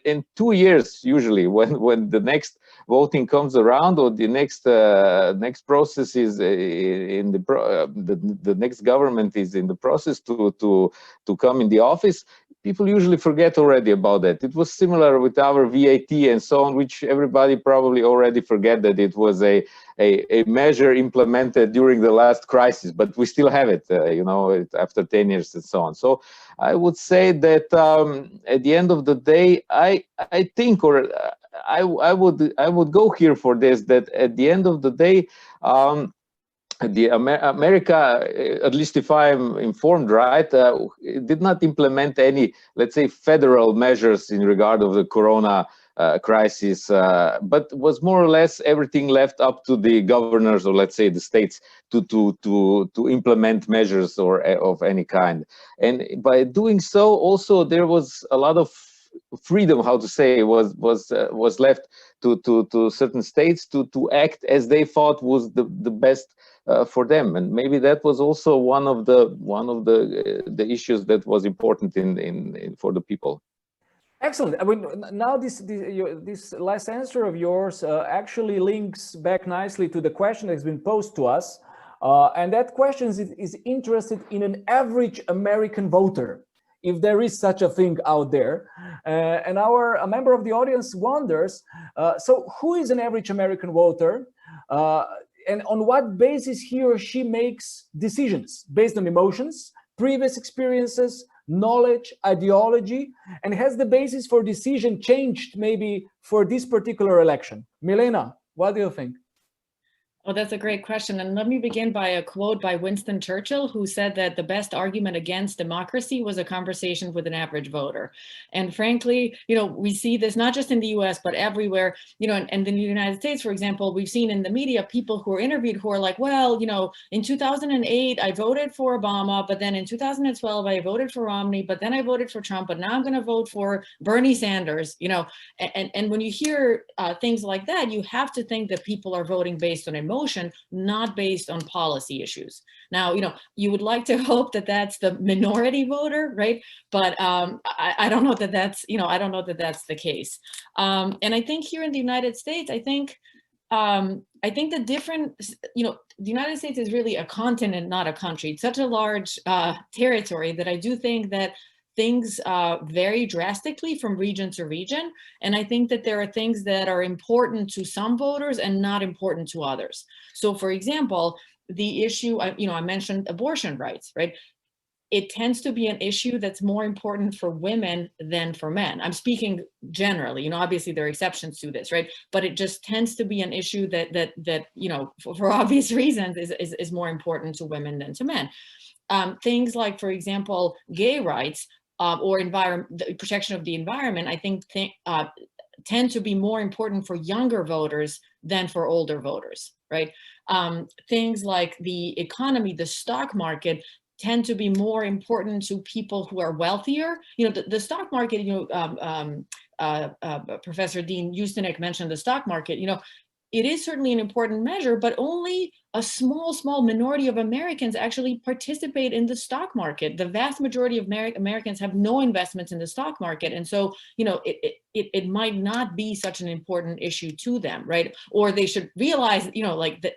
in 2 years, usually, when the next voting comes around, or the next process is in the next government is in the process to come in the office, people usually forget already about that. It was similar with our VAT and so on, which everybody probably already forget that it was a measure implemented during the last crisis, but we still have it, after 10 years and so on. So I would say that at the end of the day, I think, or I would go here for this, that at the end of the day, America, at least if I'm informed right, did not implement any, let's say, federal measures in regard of the corona crisis, but was more or less everything left up to the governors, or let's say the states, to implement measures or of any kind. And by doing so, also there was a lot of freedom, how to say, was left to certain states to act as they thought was the best for them. And maybe that was also one of the issues that was important in for the people. Excellent. I mean, now this last answer of yours actually links back nicely to the question that's been posed to us, and that question is interested in an average American voter, if there is such a thing out there. And a member of the audience wonders, so who is an average American voter, and on what basis he or she makes decisions? Based on emotions, previous experiences, knowledge, ideology, and has the basis for decision changed maybe for this particular election? Milena, what do you think? Oh, that's a great question. And let me begin by a quote by Winston Churchill, who said that the best argument against democracy was a conversation with an average voter. And frankly, we see this not just in the US, but everywhere, and in the United States, for example, we've seen in the media people who are interviewed who are like, well, in 2008, I voted for Obama, but then in 2012, I voted for Romney, but then I voted for Trump, but now I'm going to vote for Bernie Sanders, and when you hear things like that, you have to think that people are voting based on emotion, not based on policy issues. Now, you would like to hope that that's the minority voter, right? But I don't know that that's, I don't know that that's the case. And I think here in the United States, I think the different, the United States is really a continent, not a country. It's such a large territory that I do think that things vary drastically from region to region. And I think that there are things that are important to some voters and not important to others. So for example, the issue, I mentioned abortion rights, right? it tends to be an issue that's more important for women than for men. I'm speaking generally, you know, obviously there are exceptions to this, right? But it just tends to be an issue that you know, for obvious reasons is more important to women than to men. Things like, for example, gay rights or the protection of the environment, I think tend to be more important for younger voters than for older voters, right? Things like the economy, the stock market, tend to be more important to people who are wealthier. You know, the stock market, you know, Professor Dean Ustinek mentioned the stock market, you know, it is certainly an important measure, but only a small minority of Americans actually participate in the stock market. The vast majority of Americans have no investments in the stock market. And so, you know, it might not be such an important issue to them, right? Or they should realize, you know, like that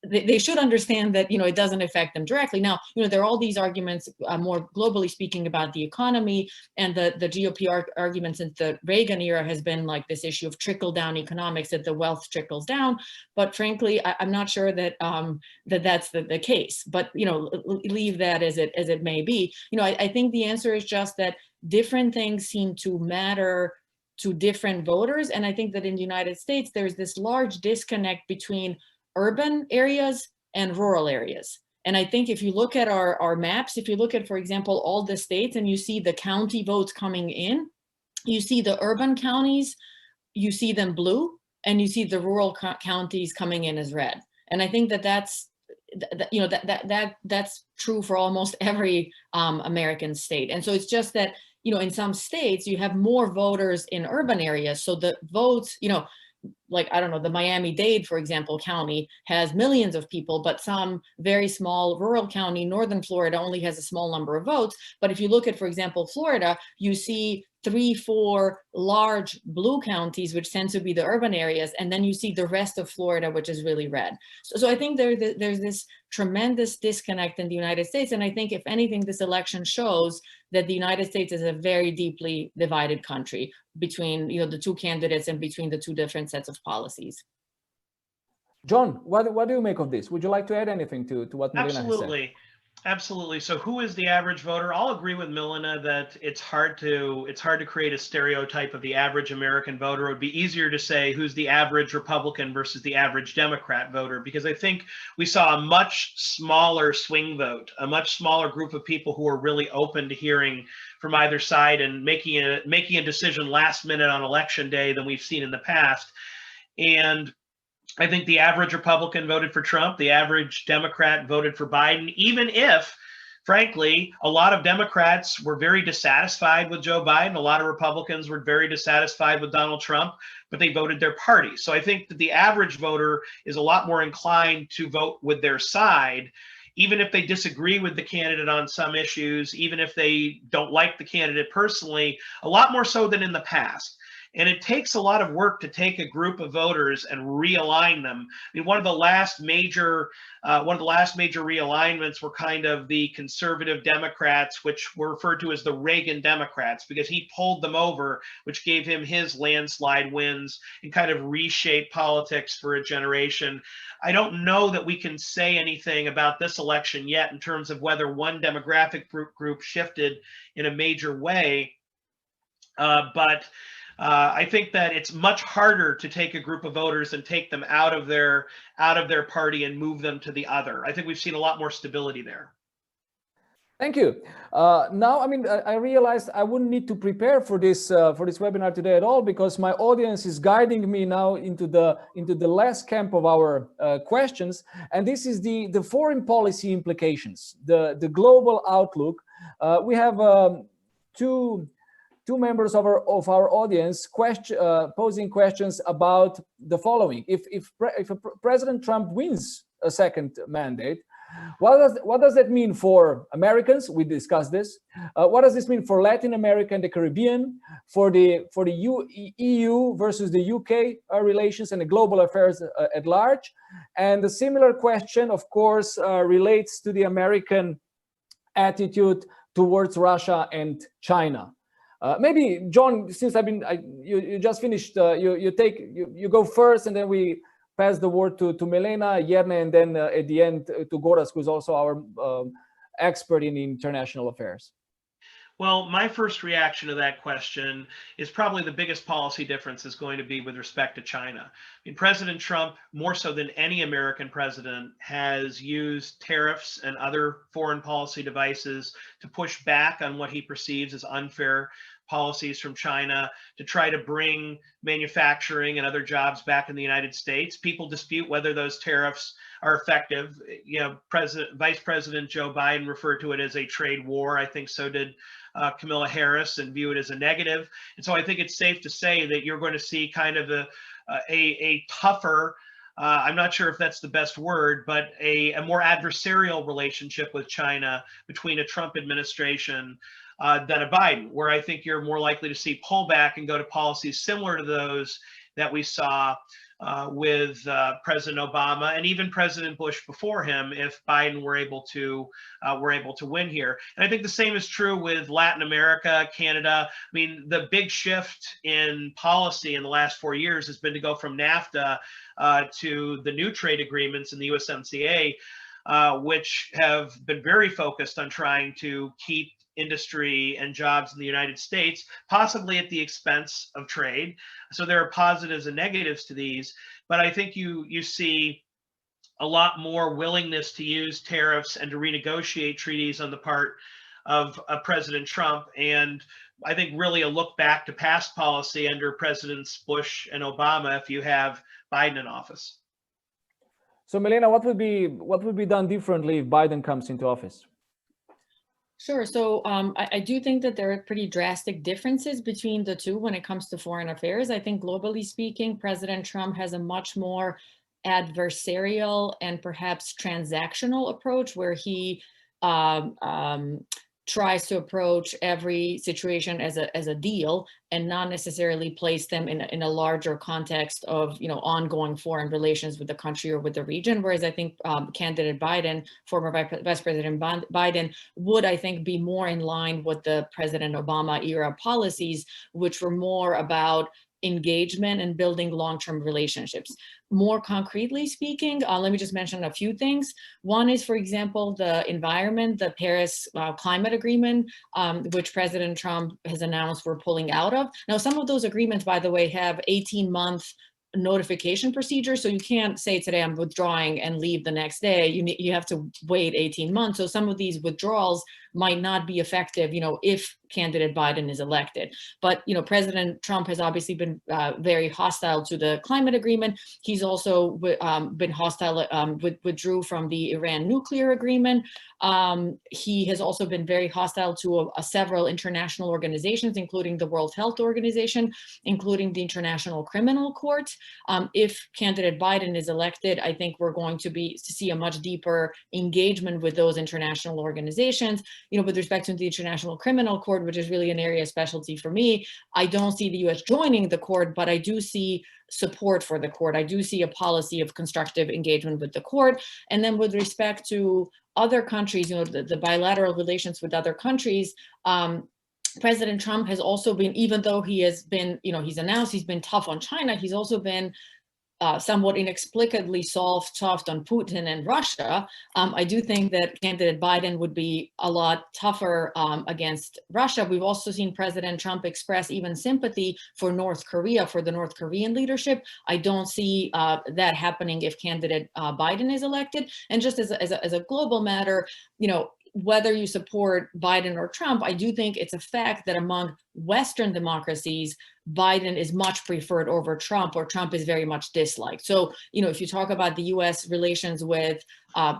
they should understand that, you know, it doesn't affect them directly. Now, you know, there are all these arguments, more globally speaking, about the economy, and the GOP argument since the Reagan era has been like this issue of trickle-down economics, that the wealth trickles down. But frankly, I'm not sure that that's the case. But, you know, leave that as it may be. You know, I think the answer is just that different things seem to matter to different voters. And I think that in the United States, there's this large disconnect between urban areas and rural areas. And I think if you look at our maps, if you look at, for example, all the states and you see the county votes coming in, you see the urban counties, you see them blue, and you see the rural counties coming in as red. And I think that's you know, that's true for almost every American state. And so it's just that, you know, in some states you have more voters in urban areas, so the votes, you know, like, I don't know, the Miami-Dade, for example, county has millions of people, but some very small rural county, northern Florida, only has a small number of votes. But if you look at, for example, Florida, you see 3-4 large blue counties, which tend to be the urban areas, and then you see the rest of Florida, which is really red. So I think there's this tremendous disconnect in the United States, and I think, if anything, this election shows that the United States is a very deeply divided country between, you know, the two candidates and between the two different sets of policies. John, what do you make of this? Would you like to add anything to what Milena has said? Absolutely. Absolutely. So who is the average voter? I'll agree with Milena that it's hard to create a stereotype of the average American voter. It would be easier to say who's the average Republican versus the average Democrat voter, because I think we saw a much smaller swing vote, a much smaller group of people who are really open to hearing from either side and making a decision last minute on election day than we've seen in the past. And I think the average Republican voted for Trump. The average Democrat voted for Biden, even if, frankly, a lot of Democrats were very dissatisfied with Joe Biden. A lot of Republicans were very dissatisfied with Donald Trump, but they voted their party. So I think that the average voter is a lot more inclined to vote with their side, even if they disagree with the candidate on some issues, even if they don't like the candidate personally, a lot more so than in the past. And it takes a lot of work to take a group of voters and realign them. I mean, one of the last major realignments were kind of the conservative Democrats, which were referred to as the Reagan Democrats, because he pulled them over, which gave him his landslide wins and kind of reshaped politics for a generation. I don't know that we can say anything about this election yet in terms of whether one demographic group shifted in a major way, but I think that it's much harder to take a group of voters and take them out of their party and move them to the other. I think we've seen a lot more stability there. Thank you. Now, I mean, I realized I wouldn't need to prepare for this webinar today at all, because my audience is guiding me now into the last camp of our questions, and this is the foreign policy implications, the global outlook. We have two members of our audience posing questions about the following: if President Trump wins a second mandate, what does that mean for Americans? We discussed this. What does this mean for Latin America and the Caribbean, for the EU versus the UK relations and the global affairs at large? And a similar question, of course, relates to the American attitude towards Russia and China. Maybe John, since you just finished, you go first, and then we pass the word to Milena, Jerne, and then at the end to Goras, who's also our expert in international affairs. Well, my first reaction to that question is probably the biggest policy difference is going to be with respect to China. I mean, President Trump, more so than any American president, has used tariffs and other foreign policy devices to push back on what he perceives as unfair policies from China, to try to bring manufacturing and other jobs back in the United States. People dispute whether those tariffs are effective. You know, Vice President Joe Biden referred to it as a trade war. I think so did Kamala Harris, and view it as a negative. And so I think it's safe to say that you're going to see kind of a tougher, I'm not sure if that's the best word, but a more adversarial relationship with China between a Trump administration than a Biden, where I think you're more likely to see pullback and go to policies similar to those that we saw with President Obama and even President Bush before him, if Biden were able to win here. And I think the same is true with Latin America, Canada. I mean, the big shift in policy in the last 4 years has been to go from NAFTA to the new trade agreements in the USMCA, which have been very focused on trying to keep industry and jobs in the United States, possibly at the expense of trade. So there are positives and negatives to these, but I think you see a lot more willingness to use tariffs and to renegotiate treaties on the part of President Trump. And I think really a look back to past policy under Presidents Bush and Obama if you have Biden in office. So Milena, what would be done differently if Biden comes into office? Sure. So I do think that there are pretty drastic differences between the two when it comes to foreign affairs. I think globally speaking, President Trump has a much more adversarial and perhaps transactional approach where he tries to approach every situation as a deal and not necessarily place them in a larger context of, you know, ongoing foreign relations with the country or with the region. Whereas I think candidate Biden, former Vice President Biden, would, I think, be more in line with the President Obama era policies, which were more about engagement and building long-term relationships. More concretely speaking, let me just mention a few things. One is, for example, the environment, the Paris climate agreement, which President Trump has announced we're pulling out of. Now, some of those agreements, by the way, have 18-month notification procedure. So you can't say today I'm withdrawing and leave the next day. You have to wait 18 months. So some of these withdrawals might not be effective, you know, if candidate Biden is elected. But, you know, President Trump has obviously been very hostile to the climate agreement. He's also been hostile, withdrew from the Iran nuclear agreement. He has also been very hostile to several international organizations, including the World Health Organization, including the International Criminal Court. If candidate Biden is elected, I think we're going to see a much deeper engagement with those international organizations. You know, with respect to the International Criminal Court, which is really an area of specialty for me, I don't see the U.S. joining the court, but I do see support for the court. I do see a policy of constructive engagement with the court. And then with respect to other countries, you know, the bilateral relations with other countries, President Trump has also been, even though he has been, you know, he's announced he's been tough on China, he's also been somewhat inexplicably soft on Putin and Russia. I do think that candidate Biden would be a lot tougher against Russia. We've also seen President Trump express even sympathy for North Korea, for the North Korean leadership. I don't see that happening if candidate Biden is elected. And just as a global matter, you know, whether you support Biden or Trump, I do think it's a fact that among Western democracies, Biden is much preferred over Trump, or Trump is very much disliked. So, you know, if you talk about the US relations with,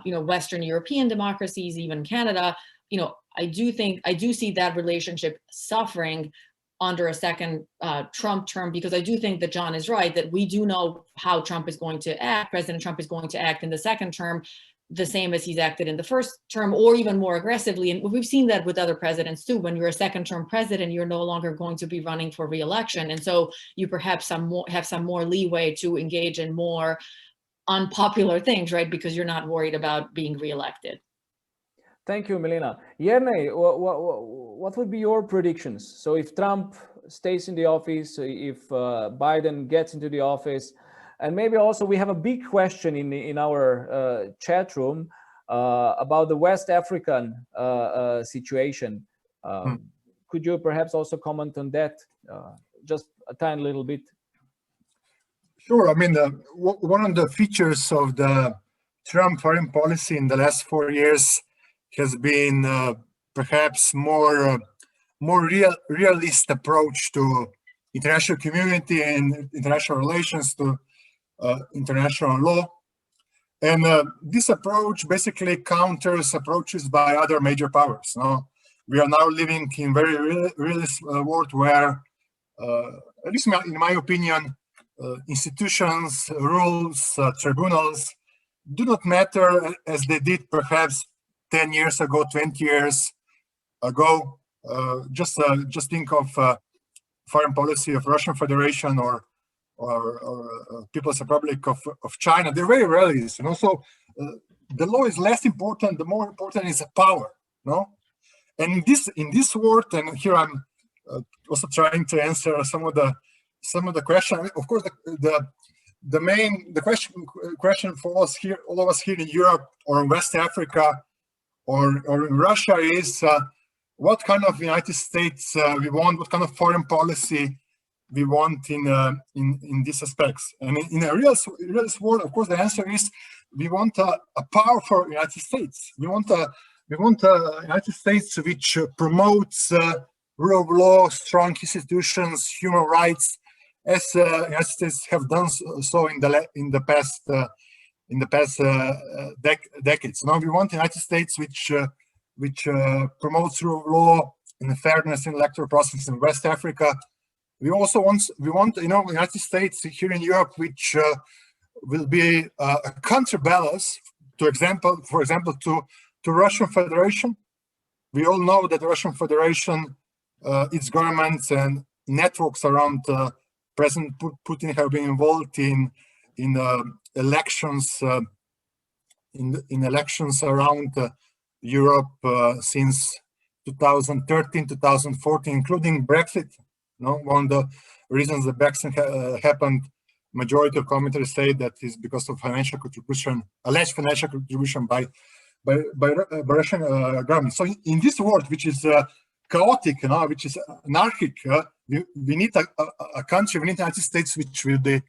you know, Western European democracies, even Canada, you know, I do see that relationship suffering under a second Trump term, because I do think that John is right, that we do know how Trump is going to act. President Trump is going to act in the second term the same as he's acted in the first term, or even more aggressively. And we've seen that with other presidents too. When you're a second term president, you're no longer going to be running for re-election. And so you perhaps have some more leeway to engage in more unpopular things, right? Because you're not worried about being re-elected. Thank you, Milena. Yerney, what would be your predictions? So if Trump stays in the office, if Biden gets into the office, and maybe also we have a big question in our chat room. about the West African situation. Could you perhaps also comment on that, just a tiny little bit? Sure. I mean, one of the features of the Trump foreign policy in the last 4 years has been perhaps more realist approach to international community and international relations, to international law. And this approach basically counters approaches by other major powers. No? We are now living in very realist world where, at least in my opinion, institutions, rules, tribunals do not matter as they did perhaps 10 years ago, 20 years ago. Just think of foreign policy of Russian Federation or People's Republic of China. They're very realist, you know. So the law is less important. The more important is the power, no. And in this world, and here I'm also trying to answer some of the question. Of course, the question for us here, all of us here in Europe or in West Africa or in Russia is what kind of United States we want, what kind of foreign policy we want in these aspects. And in a realist world, of course, the answer is we want a powerful United States. We want a United States which promotes rule of law, strong institutions, human rights, as United States have done so in the past decades. Now we want a United States which promotes rule of law and fairness in electoral process in West Africa. We also want United States here in Europe, which will be a counterbalance, for example, to Russian Federation. We all know that the Russian Federation, its governments and networks around President Putin have been involved in elections in elections around Europe since 2013, 2014, including Brexit. No, one of the reasons that Brexit happened, majority of commentators say that is because of financial contribution, alleged financial contribution by Russian government. So in this world, which is chaotic, which is anarchic, we need a country, we need the United States, which will be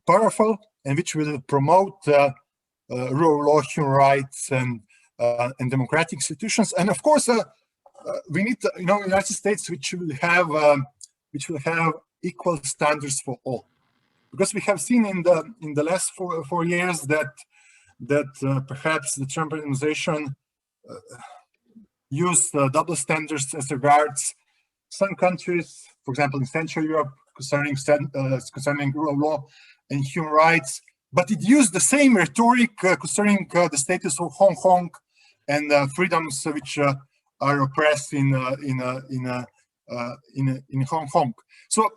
powerful and which will promote rule of law, human rights, and democratic institutions. And of course, we need, United States which will have equal standards for all, because we have seen in the last four years that perhaps the Trump administration used double standards as regards some countries, for example, in Central Europe, concerning rule of law and human rights, but it used the same rhetoric concerning the status of Hong Kong and freedoms which are oppressed in Hong Kong. So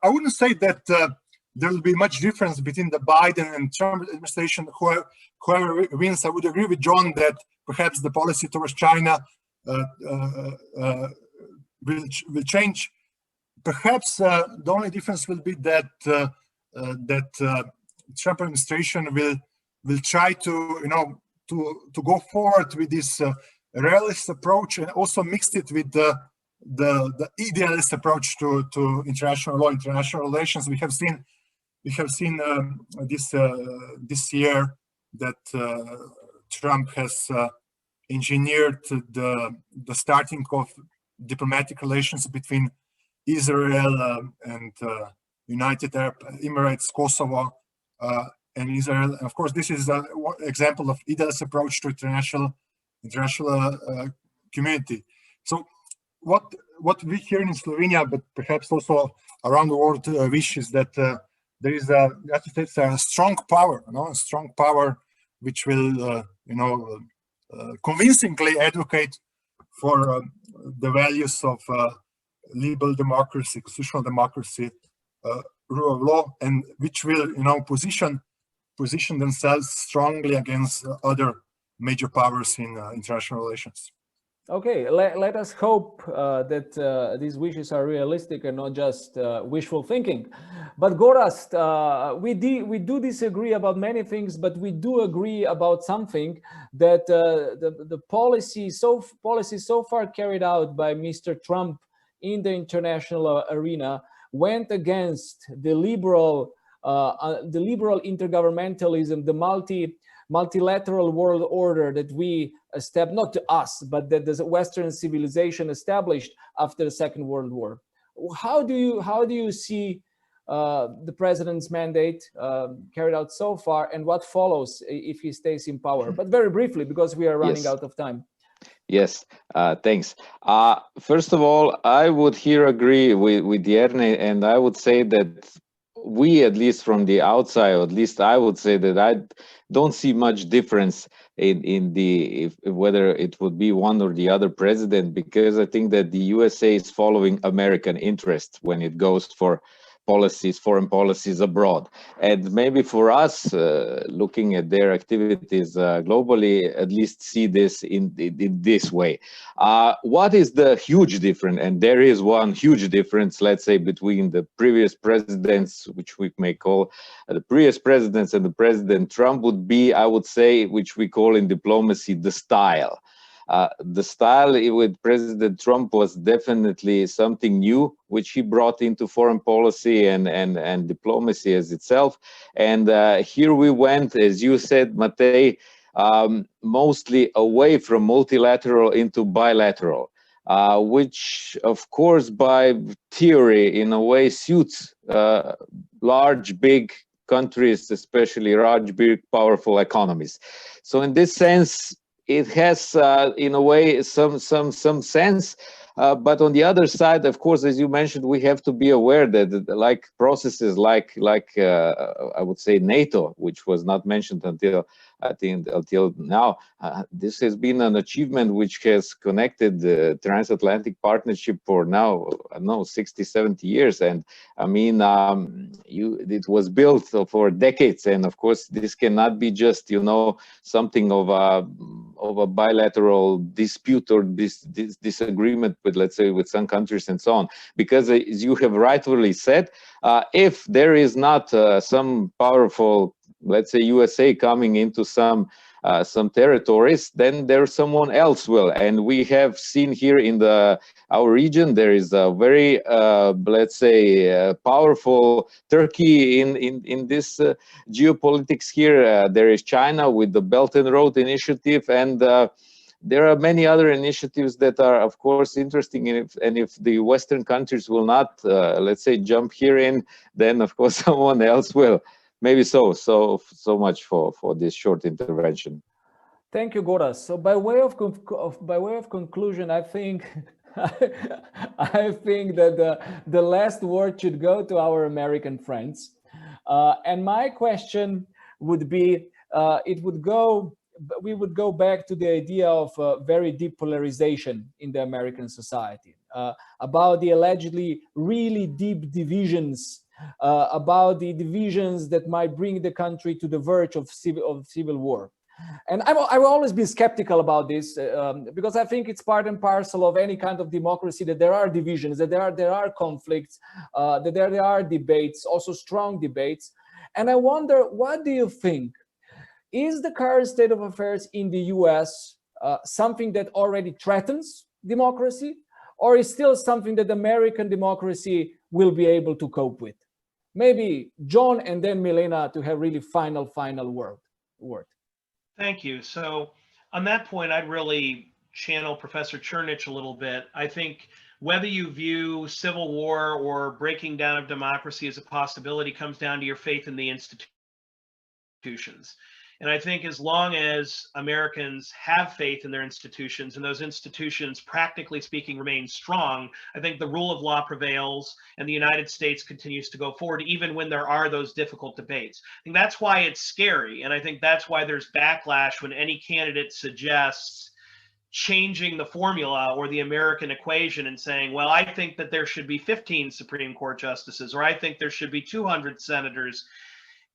I wouldn't say that there will be much difference between the Biden and Trump administration. Whoever wins, I would agree with John that perhaps the policy towards China will change. Perhaps the only difference will be that Trump administration will try to go forward with this realist approach and also mixed it with the idealist approach to international law, international relations. We have seen this year that Trump has engineered the starting of diplomatic relations between Israel and United Arab Emirates, Kosovo, and Israel. And of course, this is an example of idealist approach to international community. So what we here in Slovenia, but perhaps also around the world, wish is that there is the United States a strong power, a strong power which will, convincingly advocate for the values of liberal democracy, constitutional democracy, rule of law, and which will, position themselves strongly against other major powers in international relations. Okay, let us hope that these wishes are realistic and not just wishful thinking. But Gorazd, we do disagree about many things, but we do agree about something, that the policy so far carried out by Mr. Trump in the international arena went against the liberal intergovernmentalism, the multilateral world order that we established, not to us, but that the Western civilization established after the Second World War. How do you see the president's mandate carried out so far, and what follows if he stays in power? But very briefly, because we are running out of time. Yes, thanks. First of all, I would here agree with Jerne, and I would say that we, at least from the outside, or at least I would say that I don't see much difference in whether it would be one or the other president, because I think that the USA is following American interests when it goes for foreign policies abroad. And maybe for us, looking at their activities globally, at least see this in this way. What is the huge difference? And there is one huge difference, let's say, between the previous presidents, which we may call the previous presidents, and the President Trump, would be, I would say, which we call in diplomacy, the style. The style with President Trump was definitely something new, which he brought into foreign policy and diplomacy as itself. And here we went, as you said, Matej, mostly away from multilateral into bilateral, which, of course, by theory, in a way, suits large, big countries, especially large, big, powerful economies. So in this sense, it has, in a way, some sense. But on the other side, of course, as you mentioned, we have to be aware that, like processes like I would say NATO, which was not mentioned until now, this has been an achievement which has connected the transatlantic partnership for now, I don't know, 60, 70 years. And I mean, it was built for decades. And of course, this cannot be just, something of a bilateral dispute or disagreement with, let's say, with some countries and so on. Because as you have rightfully said, if there is not some powerful, let's say, USA coming into some territories, then there's someone else will. And we have seen here in our region, there is a very, let's say, powerful Turkey in this geopolitics here. There is China with the Belt and Road Initiative, and there are many other initiatives that are, of course, interesting. And if the Western countries will not, let's say, jump here in, then of course someone else will. Maybe so much for this short intervention. Thank you, Gorazd. So by way of conclusion, I think I think that the last word should go to our American friends. And my question would be, we would go back to the idea of very deep polarization in the American society, about the allegedly really deep divisions, about the divisions that might bring the country to the verge of civil war. And I will always be skeptical about this, because I think it's part and parcel of any kind of democracy, that there are divisions, that there are conflicts, that there are debates, also strong debates. And I wonder, what do you think? Is the current state of affairs in the US something that already threatens democracy, or is still something that American democracy will be able to cope with? Maybe John and then Milena to have really final word. Thank you. So on that point, I'd really channel Professor Chernich a little bit. I think whether you view civil war or breaking down of democracy as a possibility comes down to your faith in the institutions. And I think as long as Americans have faith in their institutions, and those institutions, practically speaking, remain strong, I think the rule of law prevails and the United States continues to go forward, even when there are those difficult debates. I think that's why it's scary. And I think that's why there's backlash when any candidate suggests changing the formula or the American equation and saying, well, I think that there should be 15 Supreme Court justices, or I think there should be 200 senators.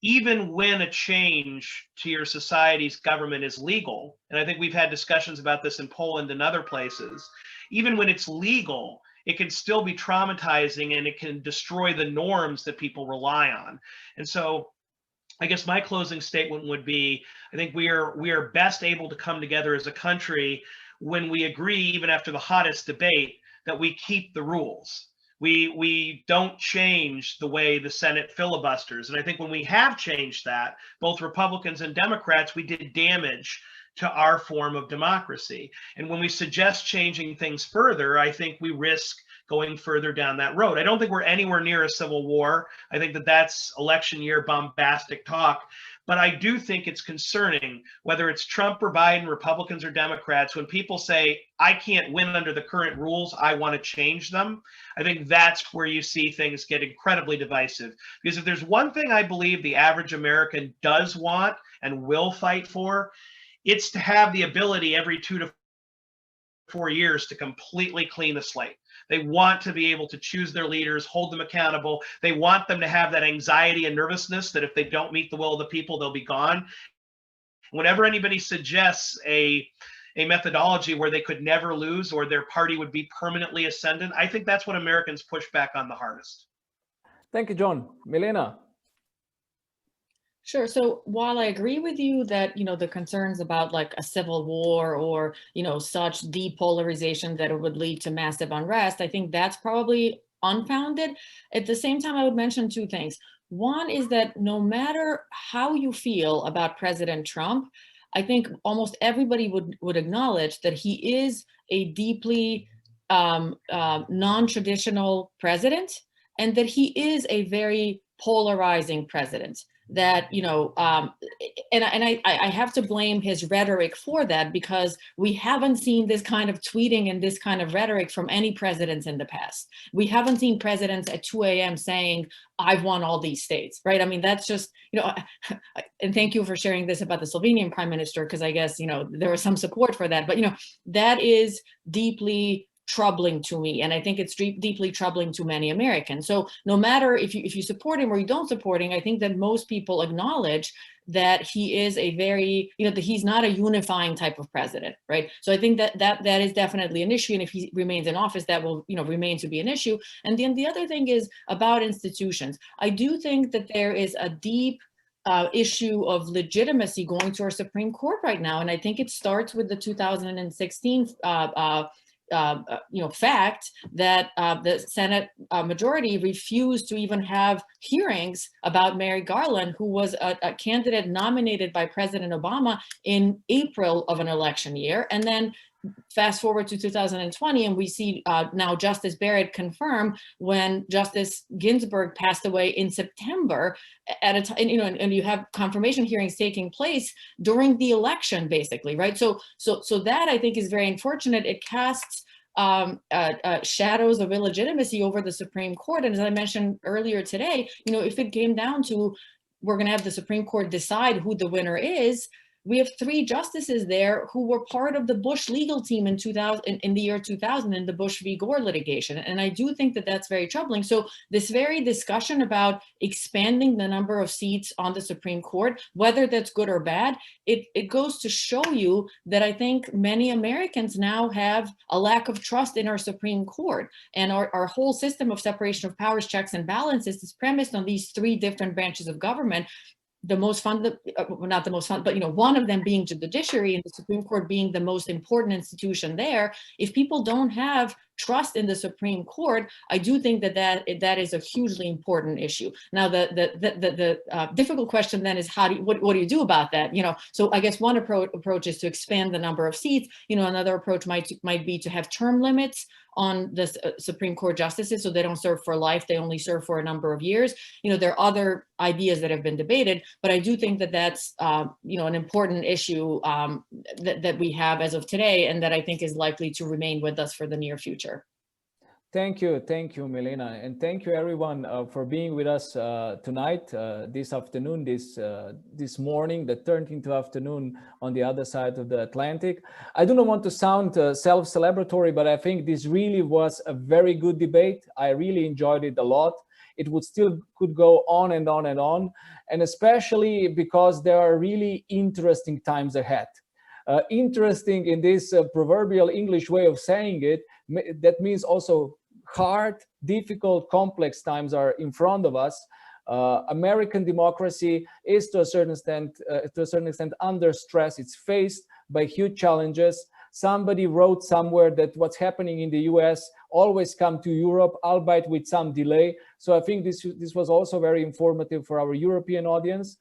even when a change to your society's government is legal, and I think we've had discussions about this in Poland and other places, even when it's legal, it can still be traumatizing and it can destroy the norms that people rely on. And so I guess my closing statement would be, I think we are best able to come together as a country when we agree, even after the hottest debate, that we keep the rules. We don't change the way the Senate filibusters. And I think when we have changed that, both Republicans and Democrats, we did damage to our form of democracy. And when we suggest changing things further, I think we risk going further down that road. I don't think we're anywhere near a civil war. I think that that's election year bombastic talk. But I do think it's concerning, whether it's Trump or Biden, Republicans or Democrats, when people say, I can't win under the current rules, I want to change them. I think that's where you see things get incredibly divisive. Because if there's one thing I believe the average American does want and will fight for, it's to have the ability every 2 to 4 years to completely clean the slate. They want to be able to choose their leaders, hold them accountable. They want them to have that anxiety and nervousness that if they don't meet the will of the people, they'll be gone. Whenever anybody suggests a methodology where they could never lose or their party would be permanently ascendant, I think that's what Americans push back on the hardest. Thank you, John. Milena. Sure. So while I agree with you that, the concerns about like a civil war or, such depolarization that it would lead to massive unrest, I think that's probably unfounded. At the same time, I would mention two things. One is that no matter how you feel about President Trump, I think almost everybody would acknowledge that he is a deeply non-traditional president and that he is a very polarizing president. That, and I have to blame his rhetoric for that, because we haven't seen this kind of tweeting and this kind of rhetoric from any presidents in the past. We haven't seen presidents at 2 a.m. saying, I've won all these states, right? I mean, that's just, and thank you for sharing this about the Slovenian prime minister, because I guess, there was some support for that, but, that is deeply troubling to me, and I think it's deeply troubling to many Americans. So no matter if you support him or you don't support him, I think that most people acknowledge that he is a very, that he's not a unifying type of president, right? So I think that is definitely an issue, and if he remains in office, that will remain to be an issue. And then the other thing is about institutions. I do think that there is a deep issue of legitimacy going to our Supreme Court right now, and I think it starts with the 2016 fact that the Senate majority refused to even have hearings about Merrick Garland, who was a candidate nominated by President Obama in April of an election year. And then fast forward to 2020, and we see now Justice Barrett confirm when Justice Ginsburg passed away in September at a time, and you have confirmation hearings taking place during the election, basically, right? So that I think is very unfortunate. It casts shadows of illegitimacy over the Supreme Court. And as I mentioned earlier today, if it came down to we're going to have the Supreme Court decide who the winner is, we have 3 justices there who were part of the Bush legal team in the year 2000 in the Bush v. Gore litigation. And I do think that that's very troubling. So this very discussion about expanding the number of seats on the Supreme Court, whether that's good or bad, it goes to show you that I think many Americans now have a lack of trust in our Supreme Court. And our whole system of separation of powers, checks and balances is premised on these 3 different branches of government. The most fun, not the most fun, but one of them being the judiciary and the Supreme Court being the most important institution there. If people don't have trust in the Supreme Court, I do think that is a hugely important issue. Now, the difficult question then is what do you do about that? So I guess one approach is to expand the number of seats. Another approach might be to have term limits on the Supreme Court justices, so they don't serve for life, they only serve for a number of years. There are other ideas that have been debated, but I do think that that's an important issue that we have as of today, and that I think is likely to remain with us for the near future. Thank you, Milena, and thank you everyone for being with us tonight, this afternoon, this morning, the 13th afternoon on the other side of the Atlantic. I do not want to sound self-celebratory, but I think this really was a very good debate. I really enjoyed it a lot. it would still could go on and on and on, and especially because there are really interesting times ahead. Interesting in this proverbial English way of saying it, that means also hard, difficult, complex times are in front of us. American democracy is to a certain extent under stress. It's faced by huge challenges. Somebody wrote somewhere that what's happening in the US always come to Europe, albeit with some delay. So I think this was also very informative for our European audience.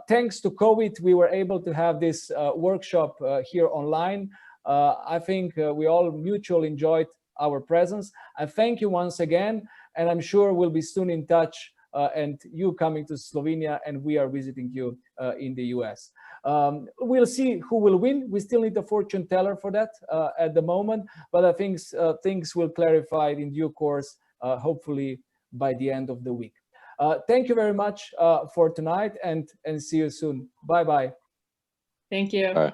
Thanks to COVID, we were able to have this workshop here online. I think we all mutually enjoyed our presence. I thank you once again, and I'm sure we'll be soon in touch, and you coming to Slovenia and we are visiting you in the US. We'll see who will win. We still need a fortune teller for that at the moment, but I think things will clarify in due course, hopefully by the end of the week. Thank you very much for tonight, and see you soon. Bye-bye. Thank you. Bye.